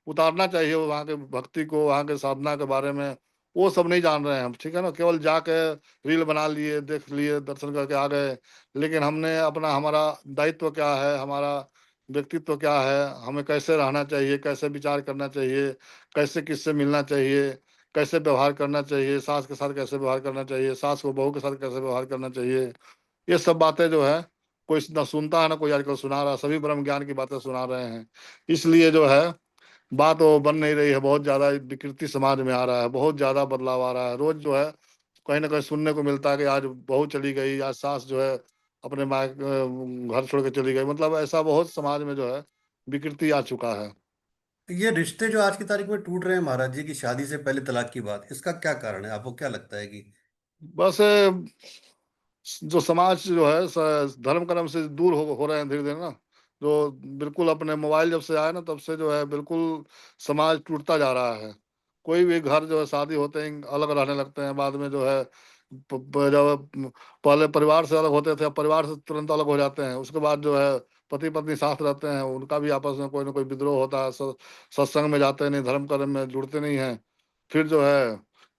उतारना चाहिए, वहाँ के भक्ति को, वहाँ के साधना के बारे में, वो सब नहीं जान रहे हैं हम, ठीक है ना। केवल जाके रील बना लिए, देख लिए, दर्शन करके आ गए। लेकिन हमने अपना, हमारा दायित्व क्या है, हमारा व्यक्तित्व क्या है, हमें कैसे रहना चाहिए, कैसे विचार करना चाहिए, कैसे किससे मिलना चाहिए, कैसे व्यवहार करना चाहिए, सास के साथ कैसे व्यवहार करना चाहिए, सास को बहू के साथ कैसे व्यवहार करना चाहिए, ये सब बातें जो है कोई ना सुनता है ना कोई आजकल सुना रहा है। सभी ब्रह्म ज्ञान की बातें सुना रहे हैं। इसलिए जो है बात वो बन नहीं रही है। बहुत ज्यादा विकृति समाज में आ रहा है, बहुत ज्यादा बदलाव आ रहा है। रोज जो है कहीं ना कहीं सुनने को मिलता है कि आज बहू चली गई, आज सास जो है अपने माँ घर छोड़ के चली गई। मतलब ऐसा बहुत समाज में जो है विकृति आ चुका है। ये रिश्ते जो आज की तारीख में टूट रहे हैं महाराज जी, की शादी से पहले तलाक की बात, इसका क्या कारण है? आपको क्या लगता है कि? बस जो समाज जो है धर्म कर्म से दूर हो रहे हैं धीरे धीरे ना। जो बिल्कुल अपने मोबाइल जब से आया ना तब से जो है बिल्कुल समाज टूटता जा रहा है। कोई भी घर जो है शादी होते ही अलग रहने लगते हैं, बाद में जो है जब पहले परिवार से अलग होते थे अब परिवार से तुरंत अलग हो जाते हैं। उसके बाद जो है पति पत्नी साथ रहते हैं, उनका भी आपस में कोई ना कोई विद्रोह होता है, सत्संग में जाते नहीं, धर्म कर्म में जुड़ते नहीं हैं। फिर जो है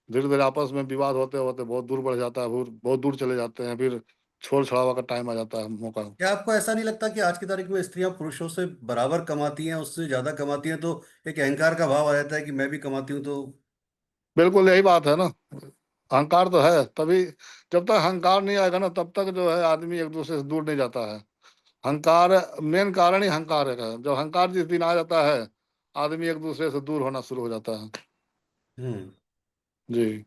धीरे धीरे आपस में विवाद होते होते बहुत दूर बढ़ जाता है, बहुत बहुत दूर चले जाते हैं, फिर छोड़ छाड़ावा का टाइम आ जाता है, मौका। क्या आपको ऐसा नहीं लगता कि आज की तारीख में स्त्रियां पुरुषों से बराबर कमाती हैं, उससे ज्यादा कमाती हैं, तो एक अहंकार का भाव आ जाता है कि मैं भी कमाती हूँ तो? बिल्कुल यही बात है ना। अहंकार तो है तभी, जब तक अहंकार नहीं आएगा ना तब तक जो है आदमी एक दूसरे से दूर नहीं जाता है। अहंकार मेन कारण ही अहंकार है। जब अहंकार जिस दिन आ जाता है आदमी एक दूसरे से दूर होना शुरू हो जाता है। हम्म। जी।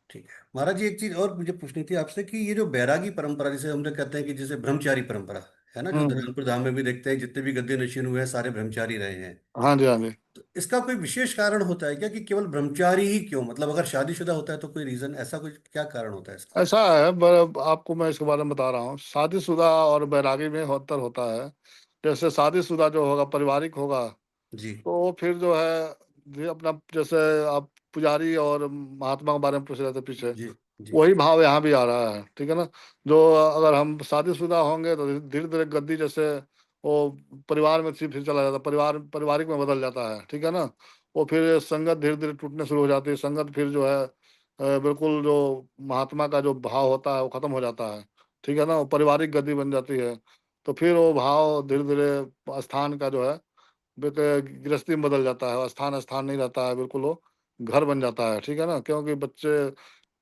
ठीक है महाराज जी, एक चीज और मुझे पूछनी थी आपसे कि ये जो बैरागी परंपरा जिसे हम लोग कहते हैं कि जैसे ब्रह्मचारी परंपरा है ना, जो हम्म। दयानपुर धाम में भी देखते हैं जितने भी गद्दी नशीन हुए हैं सारे ब्रह्मचारी रहे हैं। हाँ जी, हाँ जी। तो इसका कोई विशेष कारण होता है क्या कि केवल ब्रह्मचारी ही क्यों? मतलब अगर शादीशुदा होता है तो कोई रीजन, ऐसा कुछ क्या कारण होता है इसका? ऐसा है आपको मैं इसके बारे में बता रहा हूँ। शादीशुदा और बैरागी में अंतर होता है। जैसे शादीशुदा जो होगा पारिवारिक होगा, जी तो फिर जो है ये अपना जैसे आप पुजारी और महात्मा के बारे में पूछ रहे थे पीछे, जी जी वही भाव यहाँ भी आ रहा है, ठीक है ना। जो अगर हम शादीशुदा होंगे तो धीरे धीरे गद्दी जैसे वो परिवार में फिर चला जाता है, पारिवारिक में बदल जाता है, ठीक है ना। वो फिर संगत धीरे धीरे टूटने शुरू हो जाती है। संगत फिर जो है बिल्कुल जो महात्मा का जो भाव होता है वो खत्म हो जाता है, ठीक है ना। वो पारिवारिक गद्दी बन जाती है। तो फिर वो भाव धीरे धीरे स्थान का जो है गृहस्थी में बदल जाता है। स्थान स्थान नहीं रहता है, बिल्कुल वो घर बन जाता है, ठीक है ना। क्योंकि बच्चे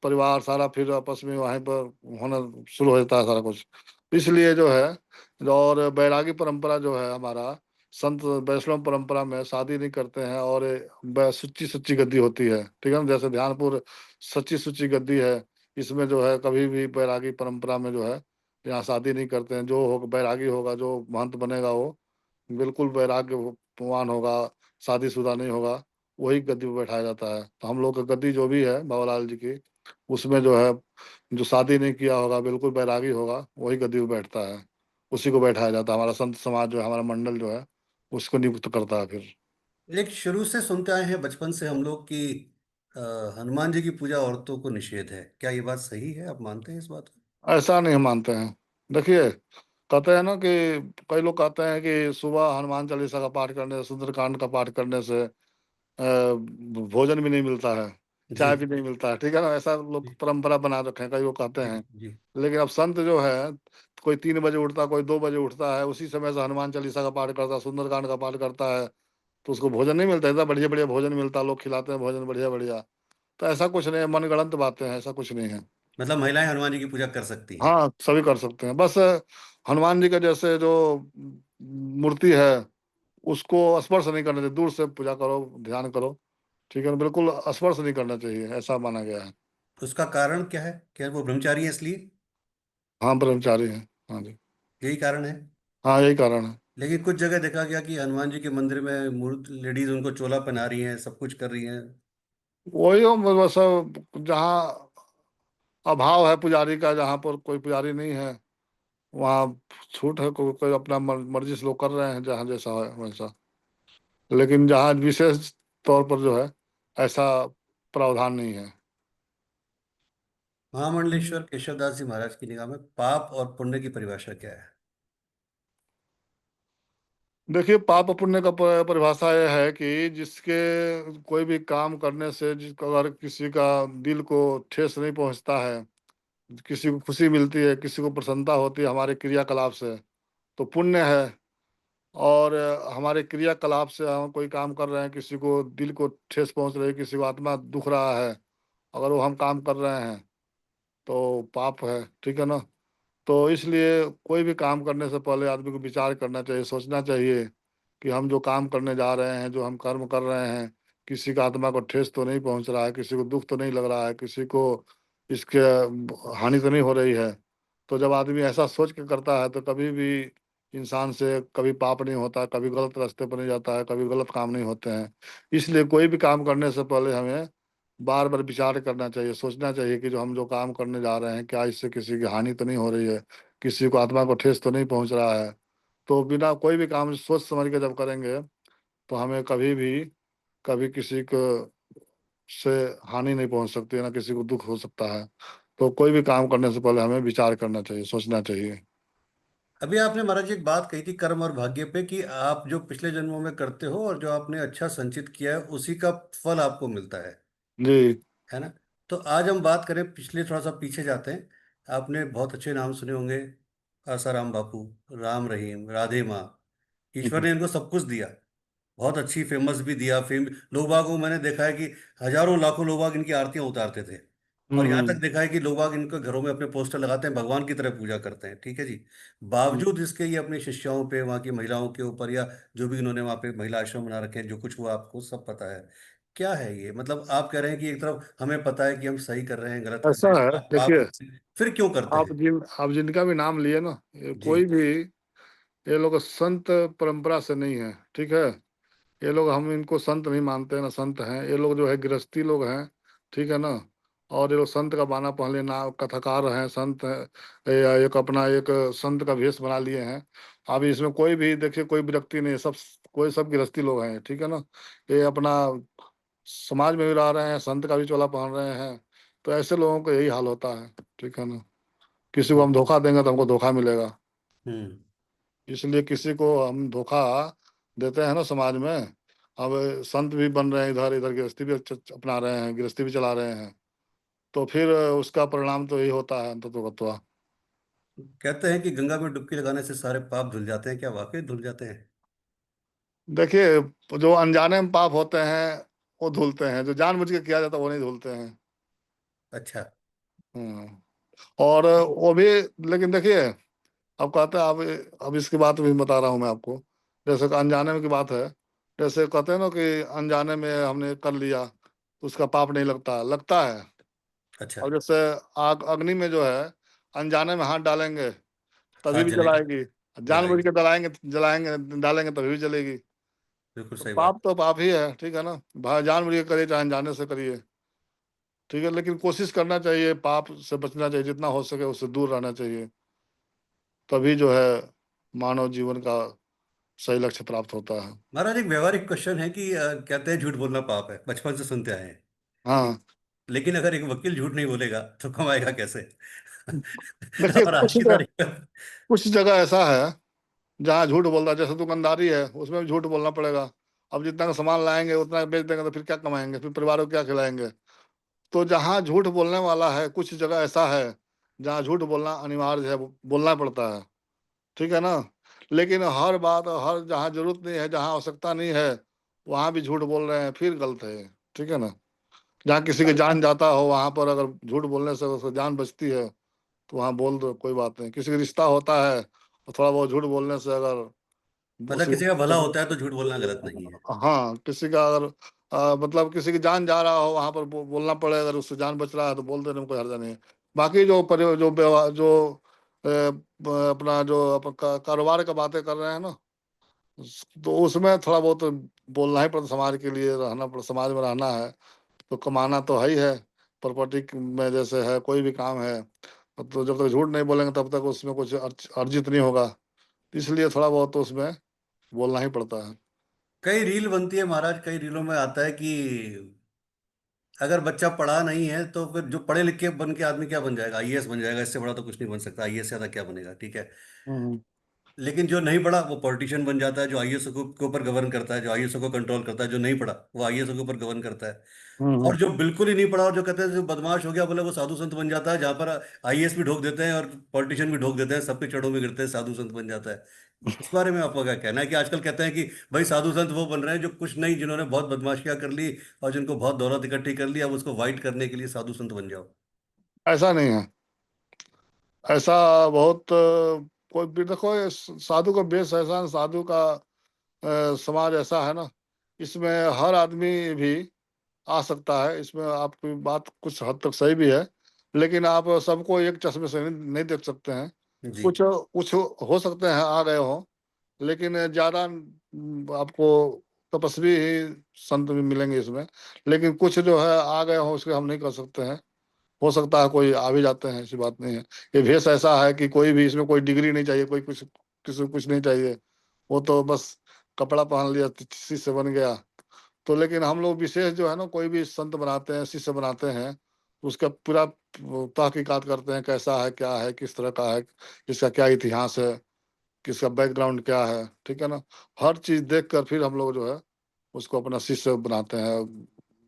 परिवार सारा फिर आपस में वहीं पर होना शुरू हो जाता है सारा कुछ। इसलिए जो है और बैरागी परंपरा जो है हमारा संत वैष्णव परंपरा में शादी नहीं करते हैं, और सच्ची सच्ची गद्दी होती है, ठीक है ना। जैसे ध्यानपुर सच्ची सुच्ची गद्दी है, इसमें जो है कभी भी बैरागी परंपरा में जो है यहाँ शादी नहीं करते हैं। जो हो बैरागी होगा, जो महंत बनेगा वो बिल्कुल वैराग्यवान होगा, शादीशुदा नहीं होगा, वही गद्दी पे बैठाया जाता है। तो हम लोग का गद्दी जो भी है बाबूलाल जी की, उसमें जो है जो शादी नहीं किया होगा बिल्कुल बैरागी होगा वही गद्दी पे बैठता है, उसी को बैठाया जाता है। हमारा संत समाज जो है, हमारा मंडल जो है उसको नियुक्त करता है फिर। एक शुरू से सुनते आए हैं बचपन से हम लोग कि अ, हनुमान जी की पूजा औरतों को निषेध है, क्या ये बात सही है? आप मानते हैं इस बात को? ऐसा नहीं मानते हैं। देखिए, कहते हैं ना कि कई लोग कहते हैं कि सुबह हनुमान चालीसा का पाठ करने से, सुंदरकांड का पाठ करने से भोजन भी नहीं मिलता है, जी चाय भी नहीं मिलता है, ठीक है ना। ऐसा लोग जी परंपरा बना रखे हैं, कई लोग कहते जी हैं। जी। लेकिन अब संत जो है कोई 3 बजे उठता, कोई 2 बजे उठता है, उसी समय से हनुमान चालीसा का पाठ करता है, सुंदरकांड का पाठ करता है, तो उसको भोजन नहीं मिलता। इतना बढ़िया बढ़िया भोजन मिलता है, लोग खिलाते हैं भोजन बढ़िया बढ़िया। तो ऐसा कुछ नहीं है, मनगढ़ंत बातें हैं, ऐसा कुछ नहीं है। मतलब महिलाएं हनुमान जी की पूजा कर सकती हैं? हाँ, सभी कर सकते हैं। बस हनुमान जी का जैसे जो मूर्ति है उसको स्पर्श नहीं करना चाहिए, दूर से पूजा करो, ध्यान करो, ठीक है ना। बिल्कुल स्पर्श नहीं करना चाहिए, ऐसा माना गया है। उसका कारण क्या है? क्या वो ब्रह्मचारी है इसलिए? हाँ, ब्रह्मचारी है। हाँ जी। यही कारण है? हाँ, यही कारण है। लेकिन कुछ जगह देखा गया कि हनुमान जी के मंदिर में मूर्त लेडीज उनको चोला पहना रही हैं, सब कुछ कर रही हैं। वही हो, बस जहाँ अभाव है पुजारी का, जहाँ पर कोई पुजारी नहीं है वहाँ छूट है। कोई कोई अपना मर्जी से लोग कर रहे हैं, जहाँ जैसा है वैसा। लेकिन जहाँ विशेष तौर पर जो है ऐसा प्रावधान नहीं है। महामंडलेश्वर केशवदास जी महाराज की निगाह में पाप और पुण्य की परिभाषा क्या है? देखिए, पाप पुण्य का परिभाषा यह है कि जिसके कोई भी काम करने से जिसको अगर किसी का दिल को ठेस नहीं पहुंचता है, किसी को खुशी मिलती है, किसी को प्रसन्नता होती है हमारे क्रियाकलाप से, तो पुण्य है। और हमारे क्रियाकलाप से हम कोई काम कर रहे हैं, किसी को दिल को ठेस पहुंच रही है, किसी को आत्मा दुख रहा है, अगर वो हम काम कर रहे हैं तो पाप है, ठीक है ना। तो इसलिए कोई भी काम करने से पहले आदमी को विचार करना चाहिए, सोचना चाहिए कि हम जो काम करने जा रहे हैं, जो हम कर्म कर रहे हैं, किसी का आत्मा को ठेस तो नहीं पहुंच रहा है, किसी को दुख तो नहीं लग रहा है, किसी को इसके हानि तो नहीं हो रही है। तो जब आदमी ऐसा सोच के करता है तो कभी भी इंसान से कभी पाप नहीं होता, कभी गलत रास्ते पर नहीं जाता है, कभी गलत काम नहीं होते हैं। इसलिए कोई भी काम करने से पहले हमें बार बार विचार करना चाहिए, सोचना चाहिए कि जो हम जो काम करने जा रहे हैं, क्या इससे किसी की हानि तो नहीं हो रही है, किसी को आत्मा को ठेस तो नहीं पहुंच रहा है। तो बिना कोई भी काम सोच समझ के जब करेंगे तो हमें कभी भी, कभी किसी को से हानि नहीं पहुंच सकती है, ना किसी को दुख हो सकता है। तो कोई भी काम करने से पहले हमें विचार करना चाहिए, सोचना चाहिए। अभी आपने महाराज जी एक बात कही थी कर्म और भाग्य पे, कि आप जो पिछले जन्मों में करते हो और जो आपने अच्छा संचित किया है उसी का फल आपको मिलता जी। है ना। तो आज हम बात करें, पिछले थोड़ा सा पीछे जाते हैं। आपने बहुत अच्छे नाम सुने होंगे, आसाराम बापू, राम रहीम, राधे माँ। ईश्वर हम्म। ने इनको सब कुछ दिया, बहुत अच्छी फेमस भी दिया, फेम लोग बाग को मैंने देखा है कि हजारों लाखों लोग बाग इनकी आरतियां उतारते थे। और यहाँ तक हम्म। देखा है कि लोग बाग इनके घरों में अपने पोस्टर लगाते हैं, भगवान की तरह पूजा करते हैं, ठीक है जी। हम्म। बावजूद इसके ये अपनी शिष्याओं पे, वहाँ की महिलाओं के ऊपर, या जो भी इन्होंने वहाँ पे महिला आश्रम बना रखे हैं, जो कुछ हुआ आपको सब पता है। क्या है ये, मतलब आप कह रहे हैं कि एक तरफ हमें पता है कि हम सही कर रहे हैं, गलत कर ऐसा रहे है, हैं, आप देखिए, फिर क्यों करते हैं? आप जिनका भी नाम लिए ना, ये जी। कोई भी, ये लोग संत परंपरा से नहीं है, ठीक है। ये लोग, हम इनको संत नहीं मानते हैं, ना संत हैं ये लोग, जो है गृहस्थी लोग हैं, ठीक है ना। और ये लोग संत का बाना पहन लेना, कथाकार हैं, संत हैं, या एक अपना एक संत का भेष बना लिए हैं। अभी इसमें कोई भी देखिए, कोई विरक्ति नहीं है, सब, कोई सब गृहस्थी लोग हैं, ठीक है ना। ये अपना समाज में भी रह रहे हैं, संत का भी चोला पहन रहे हैं। तो ऐसे लोगों को यही हाल होता है, ठीक है ना। किसी को हम धोखा देंगे तो हमको धोखा मिलेगा। हम्म। इसलिए किसी को हम धोखा देते हैं ना समाज में, अब संत भी बन रहे हैं, इधर इधर गृहस्थी भी अपना रहे हैं, गृहस्थी भी चला रहे हैं, तो फिर उसका परिणाम तो यही होता है अंत तो गत्वा। कहते हैं कि गंगा में डुबकी लगाने से सारे पाप धुल जाते हैं, क्या वाकई धुल जाते हैं? देखिए, जो अनजाने में पाप होते हैं वो धुलते हैं, जो जानबूझ के किया जाता है वो नहीं धुलते हैं। अच्छा। हम्म। और वो भी, लेकिन देखिए, अब कहते हैं, अब इसकी बात भी बता रहा हूँ मैं आपको। जैसे कि अनजाने में की बात है, जैसे कहते हैं ना कि अनजाने में हमने कर लिया तो उसका पाप नहीं लगता, लगता है। अच्छा। अब जैसे आग, अग्नि में जो है, अनजाने में हाथ डालेंगे तभी हाथ भी जलेगा। जलाएगी, जानबूझ जलाएगी। के जलाएंगे जलाएंगे डालेंगे तभी भी जलेगी। बिल्कुल तो सही बात। पाप तो पाप ही है, ठीक है ना। भाई जानबूझ के करिए चाहे अनजाने से करिए, ठीक है, लेकिन कोशिश करना चाहिए, पाप से बचना चाहिए, जितना हो सके उससे दूर रहना चाहिए। तभी जो है मानव जीवन का सही लक्ष्य प्राप्त होता है। महाराज एक व्यवहारिक क्वेश्चन है कि कहते हैं झूठ बोलना पाप है, बचपन से सुनते आए हैं। हाँ। लेकिन अगर एक वकील झूठ नहीं बोलेगा तो कमाएगा कैसे? देखिए, और आज की तारीख में। कुछ जगह ऐसा है जहाँ झूठ बोलता है, जैसे दुकानदारी है उसमें भी झूठ बोलना पड़ेगा। अब जितना का सामान लाएंगे उतना बेच देंगे तो फिर क्या कमाएंगे, फिर परिवार को क्या खिलाएंगे। तो जहाँ झूठ बोलने वाला है, कुछ जगह ऐसा है जहाँ झूठ बोलना अनिवार्य है, बोलना पड़ता है, ठीक है ना। लेकिन हर बात, हर जहाँ जरूरत नहीं है, जहाँ आवश्यकता नहीं है, वहां भी झूठ बोल रहे हैं, फिर गलत है, ठीक है ना। जहाँ किसी की जान जाता हो वहां पर अगर झूठ बोलने से उसकी जान बचती है तो वहां बोल दो, कोई बात नहीं। किसी का रिश्ता होता है तो थोड़ा बहुत झूठ बोलने से अगर मतलब उसी, किसी का भला होता है तो झूठ बोलना गलत नहीं है। हाँ, किसी का अगर मतलब किसी की जान जा रहा हो वहां पर बोलना पड़े, अगर उससे जान बच रहा है तो बोल देने में कोई हर्जा नहीं है। बाकी जो जो व्यवहार, जो अपना जो कारोबार का बातें कर रहे हैं ना, तो उसमें थोड़ा बहुत बोलना ही पड़ता, समाज के लिए रहना पड़, समाज में रहना है तो कमाना तो है ही है। प्रॉपर्टी में जैसे है, कोई भी काम है, तो जब तक झूठ नहीं बोलेंगे तब तक उसमें कुछ अर्जित नहीं होगा। इसलिए थोड़ा बहुत तो उसमें बोलना ही पड़ता है। कई रील बनती है महाराज, कई रीलों में आता है कि अगर बच्चा पढ़ा नहीं है तो फिर जो पढ़े लिखे बन के आदमी क्या बन जाएगा, आईएएस बन जाएगा, इससे बड़ा तो कुछ नहीं बन सकता, आईएएस से ज्यादा क्या बनेगा, ठीक है। हम्म। लेकिन जो नहीं पढ़ा वो पॉलिटिशियन बन जाता है, जो आईएएस के ऊपर गवर्न करता है, जो आईएएस को कंट्रोल करता है, जो नहीं पढ़ा वो आईएएस के ऊपर गवर्न करता है। हम्म। और जो बिल्कुल ही नहीं पढ़ा और जो कहते हैं जो बदमाश हो गया बोले, वो साधु संत बन जाता है, जहां पर आईएएस भी ढोक देते हैं और पॉलिटिशियन भी ढोक देते हैं, सबके चढ़ों में गिरते हैं, साधु संत बन जाता है। इस बारे में आपका क्या कहना है कि आजकल कहते हैं कि भाई साधु संत वो बन रहे हैं जो कुछ नहीं, जिन्होंने बहुत बदमाशियां कर ली और जिनको बहुत दौलत इकट्ठी कर ली, अब उसको वाइट करने के लिए साधु संत बन जाओ। ऐसा नहीं है। ऐसा बहुत कोई भी देखो, ये साधु का बेस ऐसा है, साधु का समाज ऐसा है ना, इसमें हर आदमी भी आ सकता है। इसमें आपकी बात कुछ हद तक सही भी है, लेकिन आप सबको एक चश्मे से नहीं देख सकते हैं। जी। कुछ कुछ हो सकते हैं आ गए हो, लेकिन ज्यादा आपको तपस्वी ही संत भी मिलेंगे इसमें। लेकिन कुछ जो है आ गए हो उसके हम नहीं कर सकते हैं। हो सकता है कोई आ भी जाते हैं, ऐसी बात नहीं है। ये भेष ऐसा है कि कोई भी इसमें कोई डिग्री नहीं चाहिए, कोई कुछ किसी को कुछ नहीं चाहिए। वो तो बस कपड़ा पहन लिया, शिष्य बन गया। तो लेकिन हम लोग विशेष जो है ना, कोई भी संत बनाते हैं, शिष्य बनाते हैं, उसका पूरा तहकीकात करते हैं, कैसा है, क्या है, किस तरह का है, इसका क्या इतिहास है, किसका बैकग्राउंड क्या है, ठीक है ना। हर चीज देख कर फिर हम लोग जो है उसको अपना शिष्य बनाते हैं,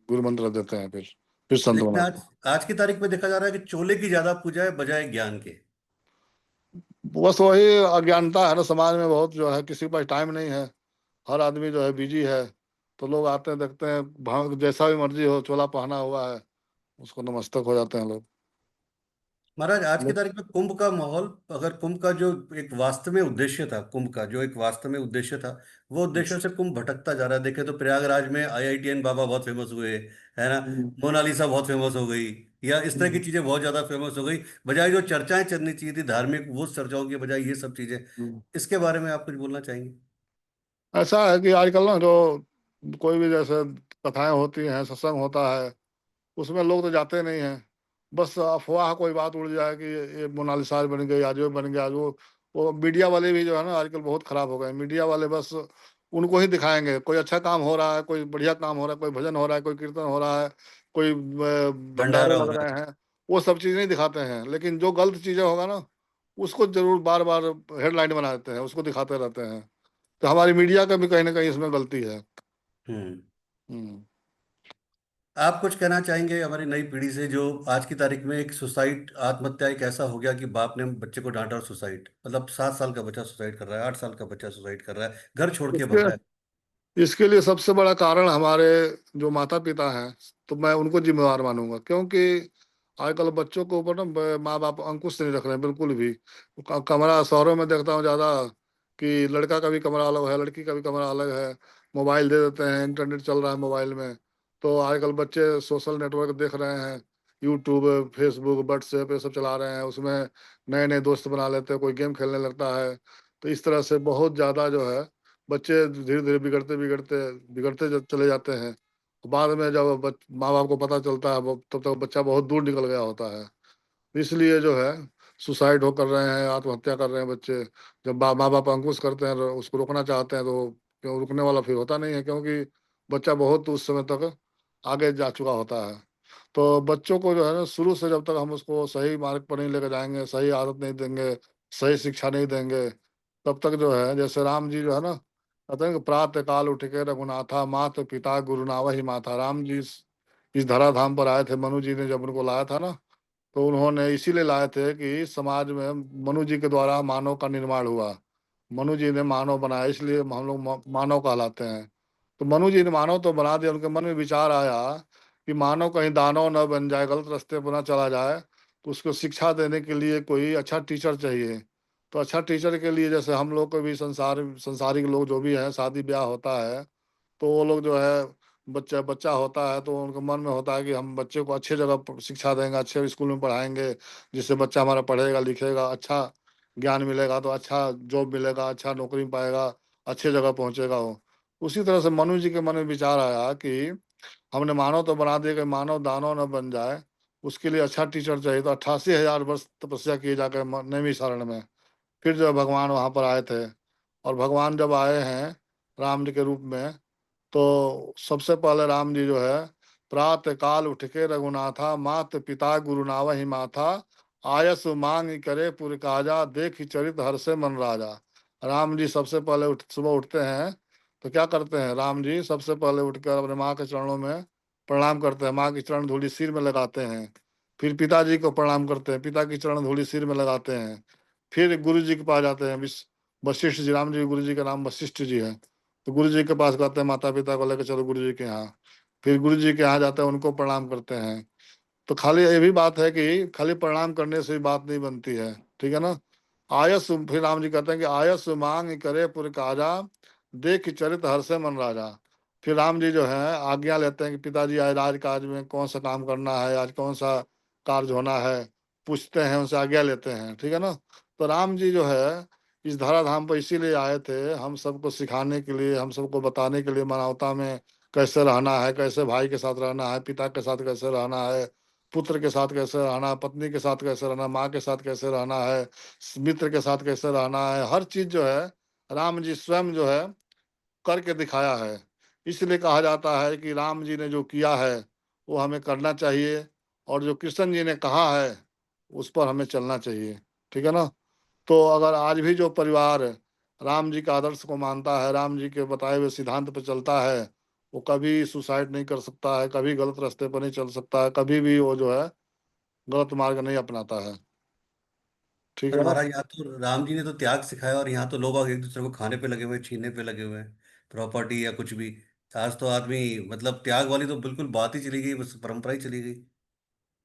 गुरु मंत्र देते हैं, फिर संत लेकिन बनाते आज हैं। आज की तारीख में देखा जा रहा है कि चोले की ज्यादा पूजा है बजाय ज्ञान के। बस वही अज्ञानता है ना समाज में बहुत, जो है किसी के पास टाइम नहीं है। हर आदमी जो है बिजी है। तो लोग आते हैं, देखते हैं, जैसा भी मर्जी हो, चोला पहना हुआ है, उसको नमस्तक हो जाते हैं लोग। महाराज, आज की लोग- तारीख में कुंभ का माहौल, अगर कुंभ का जो एक वास्तव में उद्देश्य था, कुंभ का जो एक वास्तव में उद्देश्य था, वो उद्देश्य से कुंभ भटकता जा रहा है। देखे तो प्रयागराज में आईआईटीएन बाबा बहुत फेमस हुए, है ना। हम्म, मोनालिसा बहुत फेमस हो गई, या इस तरह की हम्म, चीजें बहुत ज्यादा फेमस हो गई। बजाय जो चर्चाएं चलनी चाहिए थी धार्मिक, वो चर्चाओं की बजाय ये सब चीजें। हम्म। इसके बारे में आप कुछ बोलना चाहेंगे? ऐसा है कि आजकल ना जो कोई भी जैसे कथाएं होती हैं, सत्संग होता है, उसमें लोग तो जाते नहीं हैं। बस अफवाह कोई बात उड़ जाए कि ये मोनालिसा आज बन गई, आज वो बन गया, आज वो मीडिया वाले भी जो है ना आजकल बहुत खराब हो गए। मीडिया वाले बस उनको ही दिखाएंगे। कोई अच्छा काम हो रहा है, कोई बढ़िया काम हो रहा है, कोई भजन हो रहा है, कोई कीर्तन हो रहा है, कोई भंडारे भंडारा हो लग रहा रहे हैं, वो सब चीज़ नहीं दिखाते हैं। लेकिन जो गलत चीज़ें होगा ना, उसको जरूर बार बार हेडलाइन बना देते हैं, उसको दिखाते रहते हैं। तो हमारी मीडिया का भी कहीं ना कहीं इसमें गलती है। है। हम्म। हम्म। आप कुछ कहना चाहेंगे हमारी नई पीढ़ी से, जो आज की तारीख में एक सुसाइड, आत्महत्या एक ऐसा हो गया कि बाप ने बच्चे को डांटा और सुसाइड, मतलब 7 साल का बच्चा सुसाइड कर रहा है, 8 साल का बच्चा सुसाइड कर रहा है, घर छोड़ के भग रहा है। इसके इसके लिए सबसे बड़ा कारण हमारे जो माता पिता हैं, तो मैं उनको जिम्मेवार मानूंगा। क्योंकि आजकल बच्चों के ऊपर ना माँ बाप अंकुश नहीं रख रहे हैं बिल्कुल भी। कमरा शहरों में देखता हूँ ज्यादा, कि लड़का का भी कमरा अलग है, लड़की का भी कमरा अलग है। मोबाइल दे देते हैं, इंटरनेट चल रहा है मोबाइल में। तो आजकल बच्चे सोशल नेटवर्क देख रहे हैं, यूट्यूब, फेसबुक, व्हाट्सएप, ये सब चला रहे हैं। उसमें नए नए दोस्त बना लेते हैं, कोई गेम खेलने लगता है। तो इस तरह से बहुत ज्यादा जो है बच्चे धीरे धीरे बिगड़ते बिगड़ते बिगड़ते चले जाते हैं। बाद में जब माँ बाप को पता चलता है, तब तक बच्चा बहुत दूर निकल गया होता है। इसलिए जो है सुसाइड हो कर रहे हैं, आत्महत्या कर रहे हैं बच्चे। जब माँ बाप अंकुश करते हैं, उसको रोकना चाहते हैं, तो क्यों रुकने वाला फिर होता नहीं है, क्योंकि बच्चा बहुत उस समय तक आगे जा चुका होता है। तो बच्चों को जो है ना शुरू से जब तक हम उसको सही मार्ग पर नहीं लेकर जाएंगे, सही आदत नहीं देंगे, सही शिक्षा नहीं देंगे, तब तक जो है, जैसे राम जी जो है ना कहते हैं कि प्रातः काल उठ के रघुनाथा, मात पिता गुरु नावहि माथा। राम जी इस धराधाम पर आए थे, मनु जी ने जब उनको लाया था ना, तो उन्होंने इसीलिए लाए थे कि समाज में मनु जी के द्वारा मानव का निर्माण हुआ। मनु जी ने मानव बनाया, इसलिए हम लोग मानव कहलाते हैं। तो मनु जी ने मानव तो बना दिया, उनके मन में विचार आया कि मानव कहीं दानव न बन जाए, गलत रास्ते पर न चला जाए, तो उसको शिक्षा देने के लिए कोई अच्छा टीचर चाहिए। तो अच्छा टीचर के लिए जैसे हम लोग को भी संसारिक लोग जो भी हैं, शादी ब्याह होता है, तो वो लोग जो है, बच्चा बच्चा होता है तो उनके मन में होता है कि हम बच्चे को अच्छे जगह शिक्षा देंगे, अच्छे स्कूल में पढ़ाएंगे, जिससे बच्चा हमारा पढ़ेगा लिखेगा, अच्छा ज्ञान मिलेगा, तो अच्छा जॉब मिलेगा, अच्छा नौकरी पाएगा, अच्छे जगह पहुंचेगा वो। उसी तरह से मनु जी के मन में विचार आया कि हमने मानव तो बना दिया कि मानव दानव न बन जाए, उसके लिए अच्छा टीचर चाहिए। तो 88,000 वर्ष तपस्या किए जाकर नैमी शरण में फिर जो है भगवान वहां पर आए थे। और भगवान जब आए हैं राम जी के रूप में, तो सबसे पहले राम जी जो है प्रातः काल उठ के रघुनाथा, मात पिता गुरु नावहि माथा, आयस मांग करे पुर काजा, देख चरित हर्षे मन राजा। राम जी सबसे पहले सुबह उठते हैं, तो क्या करते हैं, राम जी सबसे पहले उठकर अपने माँ के चरणों में प्रणाम करते हैं, माँ की चरण धूलि सिर में लगाते हैं। फिर पिताजी को प्रणाम करते हैं, पिता की चरण धूलि सिर में लगाते हैं। फिर गुरु जी के पास जाते हैं, वशिष्ठ जी, राम जी गुरु जी का नाम वशिष्ठ जी है। तो गुरु जी के पास जाते हैं, माता पिता को लेकर चलो गुरु जी के यहाँ। फिर गुरु जी के यहाँ जाते हैं, उनको प्रणाम करते हैं। तो खाली ये भी बात है कि खाली प्रणाम करने से भी बात नहीं बनती है, ठीक है ना। आयस, फिर राम जी कहते हैं कि आयस मांग करे पुर काजा, देख चरित हर्षे मन राजा। फिर राम जी जो है आज्ञा लेते हैं कि पिताजी आज राज काज में कौन सा काम करना है, आज कौन सा कार्य होना है। पूछते हैं, उनसे आज्ञा लेते हैं, ठीक है ना? तो राम जी जो है, इस धराधाम पर इसीलिए आए थे, हम सबको सिखाने के लिए, हम सबको बताने के लिए मानवता में कैसे रहना है, कैसे भाई के साथ रहना है, पिता के साथ कैसे रहना है, पुत्र के साथ कैसे रहना है, पत्नी के साथ कैसे रहना है, माँ के साथ कैसे रहना है, मित्र के साथ कैसे रहना है, हर चीज़ जो है, राम जी स्वयं जो है, करके दिखाया है। इसलिए कहा जाता है कि राम जी ने जो किया है, वो हमें करना चाहिए और जो कृष्ण जी ने कहा है, उस पर हमें चलना चाहिए। ठीक है ना? तो अगर आज भी जो परिवार राम जी के आदर्श को मानता है, राम जी के बताए हुए सिद्धांत पर चलता है, वो कभी सुसाइड नहीं कर सकता है, कभी गलत रास्ते पर नहीं चल सकता है, कभी भी वो जो है, गलत मार्ग नहीं अपनाता है। ठीक पर है ना? महाराज, यहाँ तो राम जी ने तो त्याग सिखाया और यहाँ तो लोग आगे एक दूसरे को खाने पे लगे हुए हैं, छीनने पे लगे हुए हैं, प्रॉपर्टी या कुछ भी। आज तो आदमी, मतलब त्याग वाली तो बिल्कुल बात ही चली गई, बस परंपरा ही चली गई।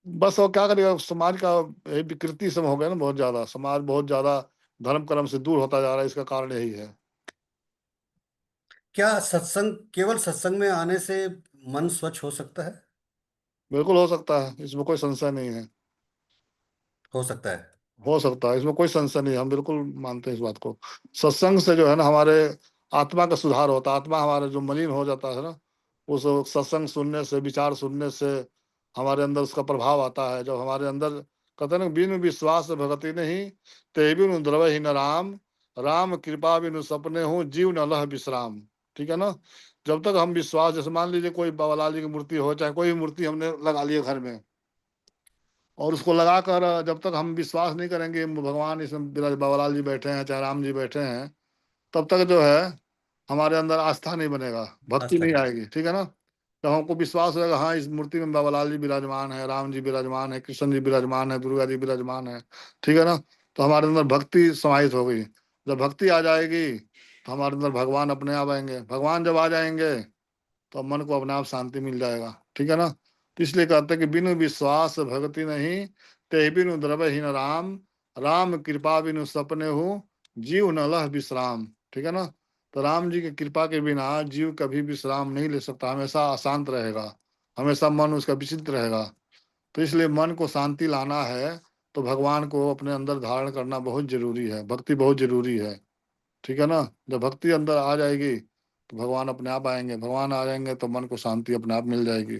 बस वो क्या करेगा, समाज का ये विकृति सब हो गया ना बहुत ज्यादा, समाज बहुत ज्यादा धर्म कर्म से दूर होता जा रहा है, इसका कारण यही है। क्या सत्संग, केवल सत्संग में आने से मन स्वच्छ हो सकता है? बिल्कुल हो सकता है, इसमें कोई संशय नहीं है। हो सकता है। हो सकता है, इसमें कोई संशय नहीं है, हम बिल्कुल मानते हैं इस बात को। सत्संग से जो है ना, हमारे आत्मा का सुधार होता है, आत्मा हमारा जो मलिन हो जाता है ना, उस सत्संग सुनने से, विचार सुनने से हमारे अंदर उसका प्रभाव आता है। जब हमारे अंदर, कहते हैं ना, बिनु विश्वास भगति नहीं, ते बिनु द्रवहि न राम, राम कृपा बिनु सपने हूँ, जीव न लह विश्राम। ठीक है ना? जब तक हम विश्वास, जैसे मान लीजिए कोई बाबा जी की मूर्ति हो, चाहे कोई भी मूर्ति हमने लगा ली है घर में, और उसको लगाकर जब तक हम विश्वास नहीं करेंगे भगवान इसमें बाबा जी बैठे हैं, चाहे राम जी बैठे हैं, तब तक जो है, हमारे अंदर आस्था नहीं बनेगा, भक्ति आस्था नहीं नहीं। आएगी। ठीक है ना? जब हमको विश्वास होगा, हाँ, इस मूर्ति में बाबा जी विराजमान है, राम जी विराजमान है, कृष्ण जी विराजमान है, दुर्गा जी विराजमान है, ठीक है ना? तो हमारे अंदर भक्ति समाहित हो गई। जब भक्ति आ जाएगी, तो हमारे अंदर भगवान अपने आप आएंगे। भगवान जब आ जाएंगे, तो मन को अपने आप शांति मिल जाएगा। ठीक है ना? तो इसलिए कहते हैं कि बिनु विश्वास भक्ति नहीं, ते बिनु द्रवहीन राम, राम कृपा बिनु सपने हूँ, जीव न लह विश्राम। ठीक है ना? तो राम जी की कृपा के बिना जीव कभी विश्राम नहीं ले सकता, हमेशा अशांत रहेगा, हमेशा मन उसका विचित्र रहेगा। तो इसलिए मन को शांति लाना है, तो भगवान को अपने अंदर धारण करना बहुत जरूरी है, भक्ति बहुत जरूरी है। ठीक है ना? जब भक्ति अंदर आ जाएगी, तो भगवान अपने आप आएंगे, भगवान आ जाएंगे तो मन को शांति अपने आप मिल जाएगी।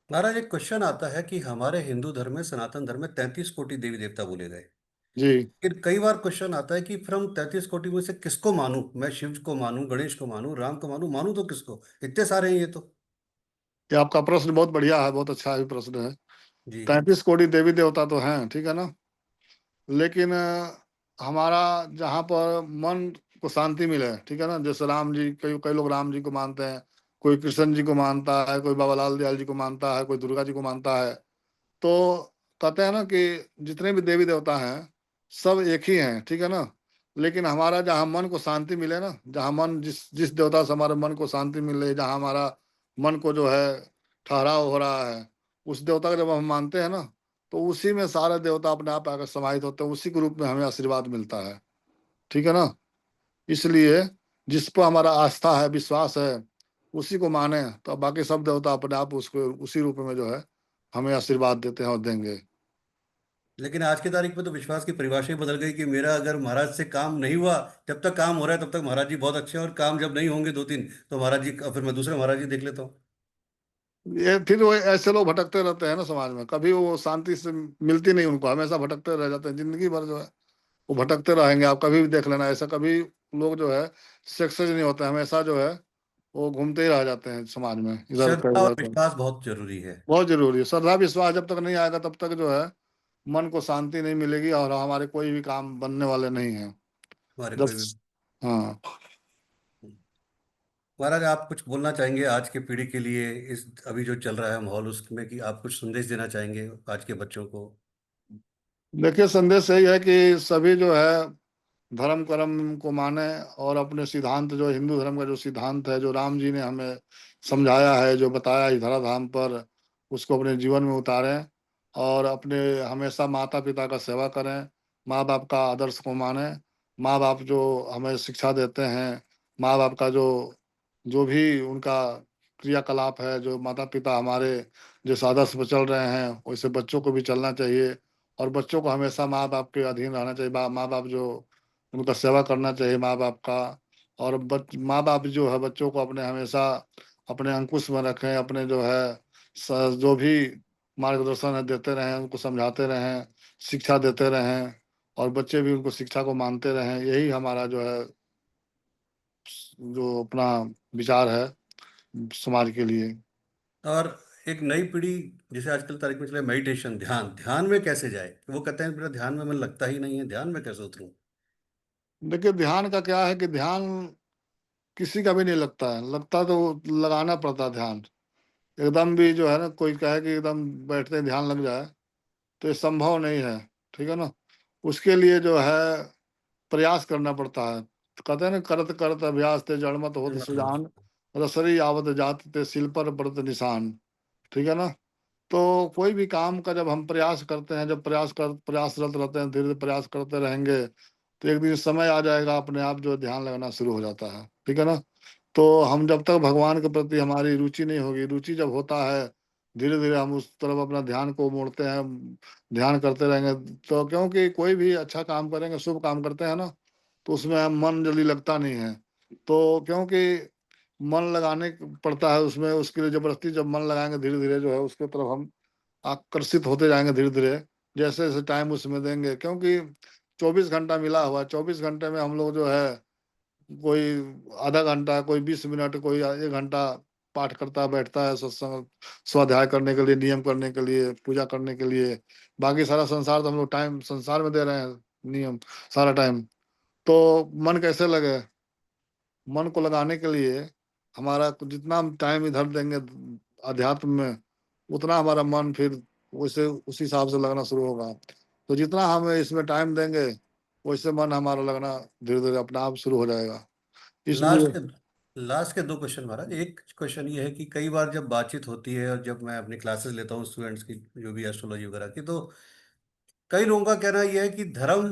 महाराज, एक क्वेश्चन आता है कि हमारे हिंदू धर्म में, सनातन धर्म में 33 कोटि देवी देवता बोले गए। जी। फिर कई बार क्वेश्चन आता है कि फिर हम 33 कोटि में से किसको मानूं? मैं शिव को मानूं, गणेश को मानूं, राम को मानूं, मानूं तो किसको? इतने सारे हैं ये तो। ये आपका प्रश्न बहुत बढ़िया है, बहुत अच्छा भी प्रश्न है। जी। 33 कोटि देवी देवता तो हैं, ठीक है ना? लेकिन हमारा जहाँ पर मन को शांति मिले, ठीक है ना, जैसे राम जी, कई कई लोग राम जी को मानते हैं, कोई कृष्ण जी को मानता है, कोई बाबा लाल दयाल जी को मानता है, कोई दुर्गा जी को मानता है। तो कहते हैं ना कि जितने भी देवी देवता हैं, सब एक ही हैं। ठीक है ना? लेकिन हमारा जहाँ मन को शांति मिले ना, जहाँ मन, जिस जिस देवता से हमारे मन को शांति मिले, जहाँ हमारा मन को जो है ठहराव हो रहा है, उस देवता को जब हम मानते हैं ना, तो उसी में सारे देवता अपने आप आकर समाहित होते हैं, उसी के रूप में हमें आशीर्वाद मिलता है। ठीक है ना? इसलिए जिस पर हमारा आस्था है, विश्वास है, उसी को माने, तो बाकी सब देवता अपने आप उसको उसी रूप में जो है हमें आशीर्वाद देते हैं और देंगे। लेकिन आज की तारीख में तो विश्वास की परिभाषा ही बदल गई कि मेरा अगर महाराज से काम नहीं हुआ, जब तक काम हो रहा है तब तक महाराज जी बहुत अच्छे हैं, और काम जब नहीं होंगे दो तीन, तो महाराज जी, फिर मैं दूसरे महाराज जी देख लेता हूँ। ये फिर वो ऐसे लोग भटकते रहते हैं ना समाज में, कभी वो शांति से मिलती नहीं उनको, हमेशा भटकते रह जाते हैं, जिंदगी भर जो है वो भटकते रहेंगे। आप कभी भी देख लेना, ऐसा कभी लोग जो है सक्सेस नहीं होते, हमेशा जो है वो घूमते ही रह जाते हैं समाज में, इधर का श्रद्धा और उधर का। विश्वास बहुत जरूरी है। बहुत जरूरी है। श्रद्धा विश्वास जब तक नहीं आएगा, तब तक जो है मन को शांति नहीं मिलेगी, और हमारे कोई भी काम बनने वाले नहीं है। हमारे जब, कोई भी। हाँ, महाराज, आप कुछ बोलना चाहेंगे आज की पीढ़ी के लिए, इस अभी जो चल रहा है माहौल उसमें, कि आप कुछ संदेश देना चाहेंगे आज के बच्चों को? देखिए, संदेश यही है कि सभी जो है धर्म कर्म को माने, और अपने सिद्धांत, जो हिंदू धर्म का जो सिद्धांत है, जो राम जी ने हमें समझाया है, जो बताया इस धराधाम पर, उसको अपने जीवन में उतारें, और अपने हमेशा माता पिता का सेवा करें, माँ बाप का आदर्श को माने। माँ बाप जो हमें शिक्षा देते हैं, माँ बाप का जो जो भी उनका क्रियाकलाप है, जो माता पिता हमारे जिस आदर्श पर चल रहे हैं, वैसे बच्चों को भी चलना चाहिए। और बच्चों को हमेशा माँ बाप के अधीन रहना चाहिए। माँ बाप जो उनका सेवा करना चाहिए माँ बाप का। और माँ बाप जो है बच्चों को अपने हमेशा अपने अंकुश में रखें, अपने जो है जो भी मार्गदर्शन है देते रहें, उनको समझाते रहें, शिक्षा देते रहें, और बच्चे भी उनको शिक्षा को मानते रहें। यही हमारा जो है जो अपना विचार है समाज के लिए। और एक नई पीढ़ी जैसे आजकल तारीख में चले मेडिटेशन, ध्यान, ध्यान में कैसे जाए? वो कहते हैं मेरा ध्यान में मन लगता ही नहीं है, ध्यान में कैसे उतरूं? देखिए ध्यान का क्या है कि ध्यान किसी का भी नहीं लगता है, लगता तो लगाना पड़ता है ध्यान। एकदम भी जो है ना, कोई कहे कि एकदम बैठते ही ध्यान लग जाए तो ये संभव नहीं है। ठीक है ना। उसके लिए जो है प्रयास करना पड़ता है। तो कहते हैं ना, करत करत अभ्यास ते जड़मत होत मत हो। सुजान, रसरी आवत जात ते सिल पर बरत निशान। ठीक है ना। तो कोई भी काम का जब हम प्रयास करते हैं, जब प्रयासरत रहते हैं, धीरे धीरे प्रयास करते रहेंगे, तो एक दिन समय आ जाएगा अपने आप जो ध्यान लगना शुरू हो जाता है। ठीक है ना। तो हम जब तक भगवान के प्रति हमारी रुचि नहीं होगी, रुचि जब होता है, धीरे धीरे हम उस तरफ अपना ध्यान को मोड़ते हैं, ध्यान करते रहेंगे। तो क्योंकि कोई भी अच्छा काम करेंगे, शुभ काम करते हैं ना, तो उसमें हम मन जल्दी लगता नहीं है। तो क्योंकि मन लगाने पड़ता है उसमें, उसके लिए जबरदस्ती जब मन लगाएंगे धीरे धीरे जो है उसके तरफ हम आकर्षित होते जाएंगे धीरे धीरे, जैसे जैसे टाइम उसमें देंगे। क्योंकि 24 घंटा मिला हुआ है, 24 घंटे में हम लोग जो है कोई आधा घंटा, कोई 20 मिनट, कोई 1 घंटा पाठ करता बैठता है सत्संग स्वाध्याय करने के लिए, नियम करने के लिए, पूजा करने के लिए। बाकी सारा संसार तो हम लोग टाइम संसार में दे रहे हैं, नियम सारा टाइम। तो मन कैसे लगे? मन को लगाने के लिए हमारा जितना हम टाइम इधर देंगे अध्यात्म में, उतना हमारा मन फिर वैसे उसी हिसाब से लगना शुरू होगा। तो जितना हम इसमें टाइम देंगे, वैसे मन हमारा लगना धीरे धीरे अपने आप शुरू हो जाएगा। लास्ट इसलिए के लास्ट के दो क्वेश्चन महाराज। एक क्वेश्चन ये है कि कई बार जब बातचीत होती है और जब मैं अपनी क्लासेस लेता हूँ स्टूडेंट्स की, जो भी एस्ट्रोलॉजी वगैरह की, तो कई लोगों का कहना यह है कि धर्म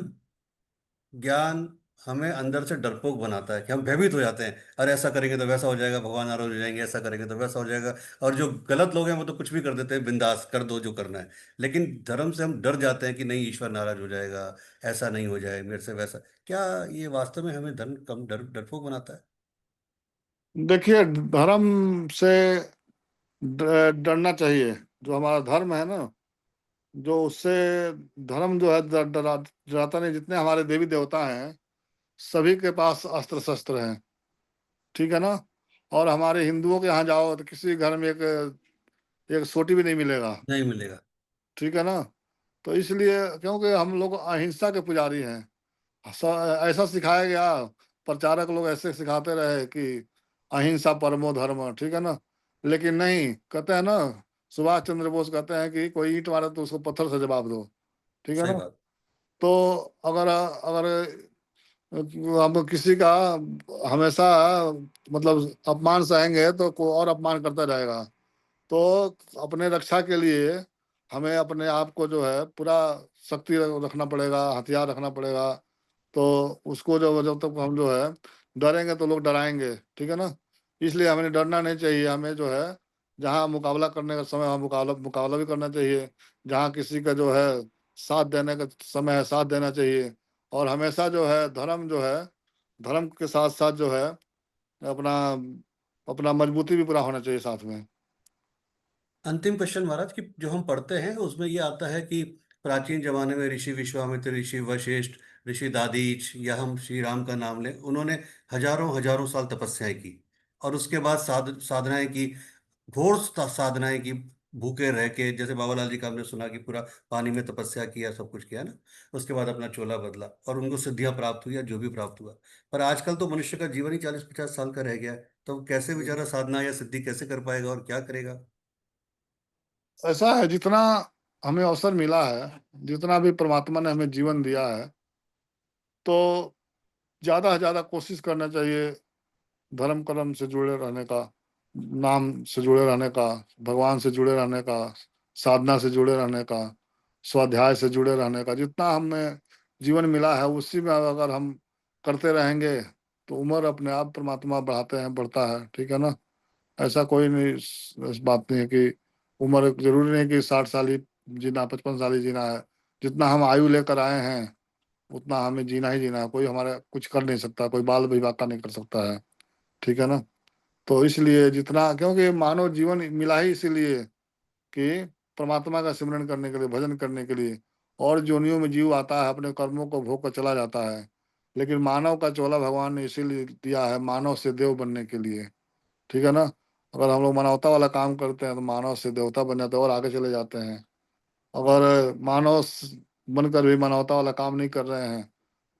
ज्ञान हमें अंदर से डरपोक बनाता है, कि हम भयभीत हो जाते हैं, अरे ऐसा करेंगे तो वैसा हो जाएगा, भगवान नाराज हो जाएंगे, ऐसा करेंगे तो वैसा हो जाएगा। और जो गलत लोग हैं वो तो कुछ भी कर देते हैं, बिंदास कर दो जो करना है। लेकिन धर्म से हम डर जाते हैं कि नहीं ईश्वर नाराज हो जाएगा, ऐसा नहीं हो जाए मेरे से वैसा। क्या ये वास्तव में हमें धर्म कम डरपोक बनाता है? देखिए धर्म से डरना चाहिए। जो हमारा धर्म है ना, जो उससे धर्म जो है डराता नहीं। जितने हमारे देवी देवता हैं सभी के पास अस्त्र शस्त्र हैं। ठीक है ना। और हमारे हिंदुओं के यहाँ जाओ तो किसी घर में एक एक सोटी भी नहीं मिलेगा। नहीं मिलेगा। ठीक है ना। तो इसलिए क्योंकि हम लोग अहिंसा के पुजारी हैं, ऐसा सिखाया गया। प्रचारक लोग ऐसे सिखाते रहे कि अहिंसा परमो धर्म। ठीक है ना। लेकिन नहीं, कहते हैं ना, सुभाष चंद्र बोस कहते हैं कि कोई ईंट मारे तो उसको पत्थर से जवाब दो। ठीक है सही ना। बात। तो अगर अगर हम किसी का हमेशा मतलब अपमान सहेंगे तो कोई और अपमान करता रहेगा। तो अपने रक्षा के लिए हमें अपने आप को जो है पूरा शक्ति रखना पड़ेगा, हथियार रखना पड़ेगा। तो उसको जो जब तक हम जो है डरेंगे तो लोग डराएंगे। ठीक है ना। इसलिए हमें डरना नहीं चाहिए। हमें जो है जहाँ मुकाबला करने का समय, वहाँ मुकाबला मुकाबला भी करना चाहिए। जहाँ किसी का जो है साथ देने का समय है, साथ देना चाहिए। और हमेशा जो है धर्म के साथ साथ जो है अपना अपना मजबूती भी पूरा होना चाहिए साथ में। अंतिम क्वेश्चन महाराज, कि जो हम पढ़ते हैं उसमें ये आता है कि प्राचीन जमाने में ऋषि विश्वामित्र, ऋषि वशिष्ठ, ऋषि दादीच, या हम श्री राम का नाम लें, उन्होंने हजारों हजारों साल तपस्याएं की। और उसके बाद साधनाएं की, घोर साधनाएं की, भूखे रह के, जैसे बाबा लाल जी का हमने सुना कि पूरा पानी में तपस्या किया, सब कुछ किया ना। उसके बाद अपना चोला बदला और उनको सिद्धियां प्राप्त हुई या जो भी प्राप्त हुआ। पर आजकल तो मनुष्य का जीवन ही 40-50 साल का रह गया है, तो कैसे बेचारा साधना या सिद्धि कैसे कर पाएगा और क्या करेगा? ऐसा है, जितना हमें अवसर मिला है, जितना भी परमात्मा ने हमें जीवन दिया है, तो ज्यादा से ज्यादा कोशिश करना चाहिए धर्म कर्म से जुड़े रहने का, नाम से जुड़े रहने का, भगवान से जुड़े रहने का, साधना से जुड़े रहने का, स्वाध्याय से जुड़े रहने का। जितना हमें जीवन मिला है उसी में अगर हम करते रहेंगे तो उम्र अपने आप परमात्मा बढ़ाते हैं, बढ़ता है। ठीक है ना। ऐसा कोई नहीं, इस बात नहीं है कि उम्र जरूरी नहीं कि 60 साल ही जीना, 55 साल ही जीना है। जितना हम आयु लेकर आए हैं उतना हमें जीना ही जीना है। कोई हमारा कुछ कर नहीं सकता, कोई बाल विवाह नहीं कर सकता है। ठीक है ना। तो इसलिए जितना, क्योंकि मानव जीवन मिला ही इसीलिए कि परमात्मा का सिमरन करने के लिए, भजन करने के लिए। और जोनियों में जीव आता है, अपने कर्मों को भोग कर चला जाता है। लेकिन मानव का चोला भगवान ने इसीलिए दिया है, मानव से देव बनने के लिए। ठीक है ना। अगर हम लोग मानवता वाला काम करते हैं तो मानव से देवता बन जाते हैं और आगे चले जाते हैं। अगर बनकर भी मानवता वाला काम नहीं कर रहे हैं,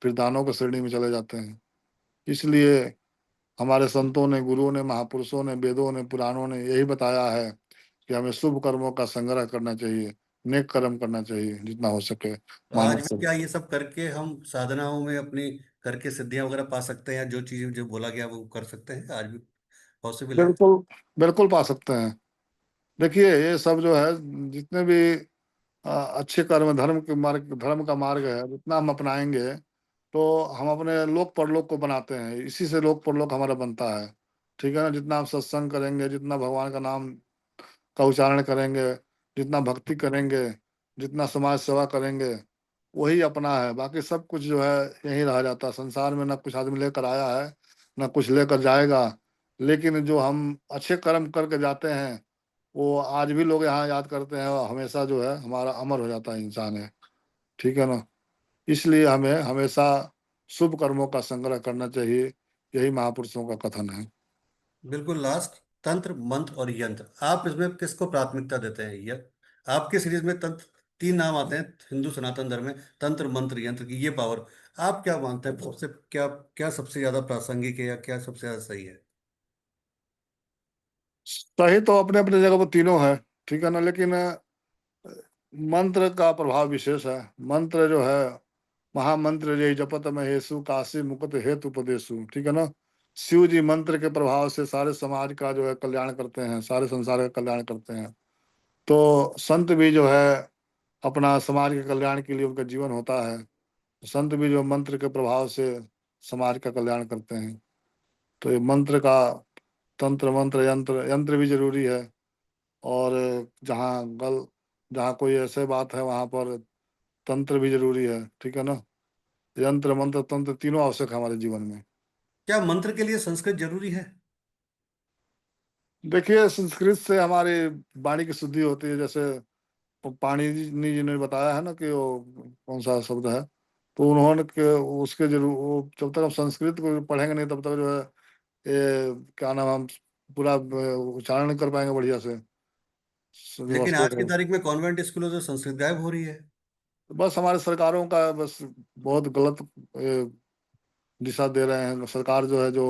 फिर दानव की श्रेणी में चले जाते हैं। इसलिए हमारे संतों ने, गुरुओं ने, महापुरुषों ने, वेदों ने, पुराणों ने यही बताया है कि हमें शुभ कर्मों का संग्रह करना चाहिए, नेक कर्म करना चाहिए जितना हो सके तो मानव आज भी से। क्या ये सब करके हम साधनाओं में अपनी करके सिद्धियां वगैरह पा सकते हैं, या जो चीजें जो बोला गया वो कर सकते हैं, आज भी पॉसिबल है? बिल्कुल, बिल्कुल पा सकते हैं। देखिए ये सब जो है, जितने भी अच्छे कर्म, धर्म का मार्ग है, जितना हम अपनाएंगे तो हम अपने लोक परलोक को बनाते हैं। इसी से लोक परलोक हमारा बनता है। ठीक है ना। जितना हम सत्संग करेंगे, जितना भगवान का नाम का उच्चारण करेंगे, जितना भक्ति करेंगे, जितना समाज सेवा करेंगे, वही अपना है। बाकी सब कुछ जो है यहीं रह जाता है। संसार में ना कुछ आदमी लेकर आया है, ना कुछ लेकर जाएगा। लेकिन जो हम अच्छे कर्म करके जाते हैं वो आज भी लोग यहाँ याद करते हैं, और हमेशा जो है हमारा अमर हो जाता है इंसान है। ठीक है ना। इसलिए हमें हमेशा शुभ कर्मों का संग्रह करना चाहिए। यही महापुरुषों का कथन है। बिल्कुल। लास्ट, तंत्र मंत्र और यंत्र, आप इसमें किसको प्राथमिकता देते हैं? ये आपके सीरीज में तंत्र, तीन नाम आते हैं हिंदू सनातन धर्म में, तंत्र मंत्र यंत्र की ये पावर, आप क्या मानते हैं सबसे, क्या क्या सबसे ज्यादा प्रासंगिक है, या क्या सबसे ज्यादा सही है? सही तो अपने अपने जगह पर तीनों है। ठीक है ना। लेकिन मंत्र का प्रभाव विशेष है। मंत्र जो है, महामंत्र जय जपत महेशु, काशी मुकुट हेतु उपदेशु। ठीक है ना। शिव जी मंत्र के प्रभाव से सारे समाज का जो है कल्याण करते हैं, सारे संसार का कल्याण करते हैं। तो संत भी जो है अपना समाज के कल्याण के लिए उनका जीवन होता है। संत भी जो मंत्र के प्रभाव से समाज का कल्याण करते हैं। तो ये मंत्र का, तंत्र मंत्र यंत्र, यंत्र भी जरूरी है। और जहाँ कोई ऐसे बात है वहां पर तंत्र भी जरूरी है। ठीक है ना। यंत्र मंत्र तंत्र तीनों आवश्यक है हमारे जीवन में। क्या मंत्र के लिए संस्कृत जरूरी है? देखिए संस्कृत से हमारी वाणी की शुद्धि होती है। जैसे पाणिनि जी ने बताया है ना कि वो कौन सा शब्द है, तो उन्होंने के उसके जरूर वो, जब तक हम संस्कृत को पढ़ेंगे नहीं तब तक जो है ये क्या नाम, हम पूरा उच्चारण नहीं कर पाएंगे बढ़िया से जो लेकिन वस्तु आज की को। तारीख में कॉन्वेंट स्कूलों से संस्कृत गायब हो रही है। तो बस हमारे सरकारों का बस बहुत गलत दिशा दे रहे हैं। सरकार जो है जो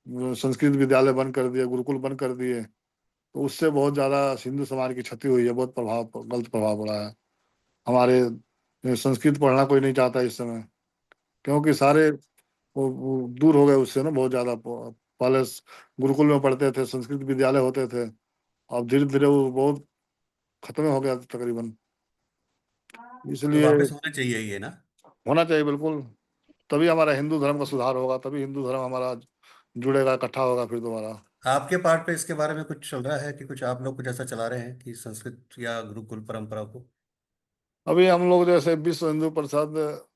संस्कृत विद्यालय बंद कर दिए, गुरुकुल बंद कर दिए, तो उससे बहुत ज्यादा हिंदू समाज की क्षति हुई है। बहुत गलत प्रभाव पड़ा है। हमारे संस्कृत पढ़ना कोई नहीं चाहता इस समय, क्योंकि सारे वो दूर हो गए उससे ना बहुत ज्यादा। पहले गुरुकुल में पढ़ते थे, संस्कृत विद्यालय होते थे। अब धीरे धीरे वो बहुत खत्म हो गया तकरीबन। तो इसलिए वापस होना चाहिए ये ना? होना चाहिए बिल्कुल। तभी हमारा हिंदू धर्म का सुधार होगा, तभी हिंदू धर्म हमारा जुड़ेगा, इकट्ठा होगा फिर दोबारा। आपके पार्ट पे इसके बारे में कुछ चल रहा है कि कुछ आप लोग कुछ ऐसा चला रहे हैं कि संस्कृत या गुरुकुल परंपरा को? अभी हम लोग जैसे विश्व हिंदू परिषद,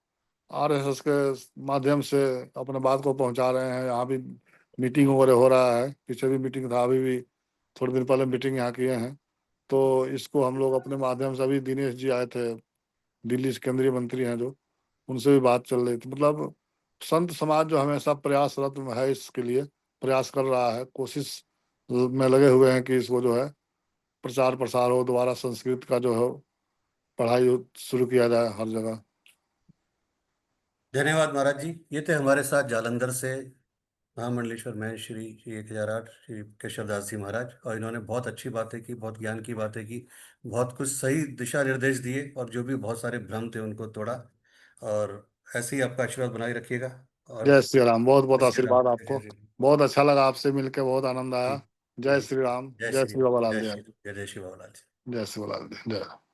आरएसएस के माध्यम से अपने बात को पहुंचा रहे हैं। यहाँ भी मीटिंग वगैरह हो रहा है। पीछे भी मीटिंग था, अभी भी थोड़े दिन पहले मीटिंग यहाँ किए हैं। तो इसको हम लोग अपने माध्यम से, अभी दिनेश जी आए थे, दिल्ली से केंद्रीय मंत्री हैं जो, उनसे भी बात चल रही थी। मतलब संत समाज जो हमेशा प्रयासरत है, इसके लिए प्रयास कर रहा है, कोशिश में लगे हुए हैं कि इसको जो है प्रचार प्रसार हो, दोबारा संस्कृत का जो है पढ़ाई शुरू किया जाए हर जगह। धन्यवाद महाराज जी। ये थे हमारे साथ जालंधर से महामंडलेश्वर में श्री 1008 श्री केशव दास जी महाराज, और इन्होंने बहुत अच्छी बातें की, बहुत ज्ञान की बातें की, बहुत कुछ सही दिशा निर्देश दिए, और जो भी बहुत सारे भ्रम थे उनको तोड़ा। और ऐसे ही आपका आशीर्वाद बनाए रखिएगा। और जय श्री राम। बहुत बहुत जय श्री राम, आशीर्वाद जय आपको। श्री राम। बहुत अच्छा लगा आपसे मिलके, बहुत आनंद जी आया। जय जी। श्री राम, जय जय श्री श्री बाबा लाल जय जी। श्री जय जय श्री बाबा लाल जी। जय श्री बाबा लाल जी, जय।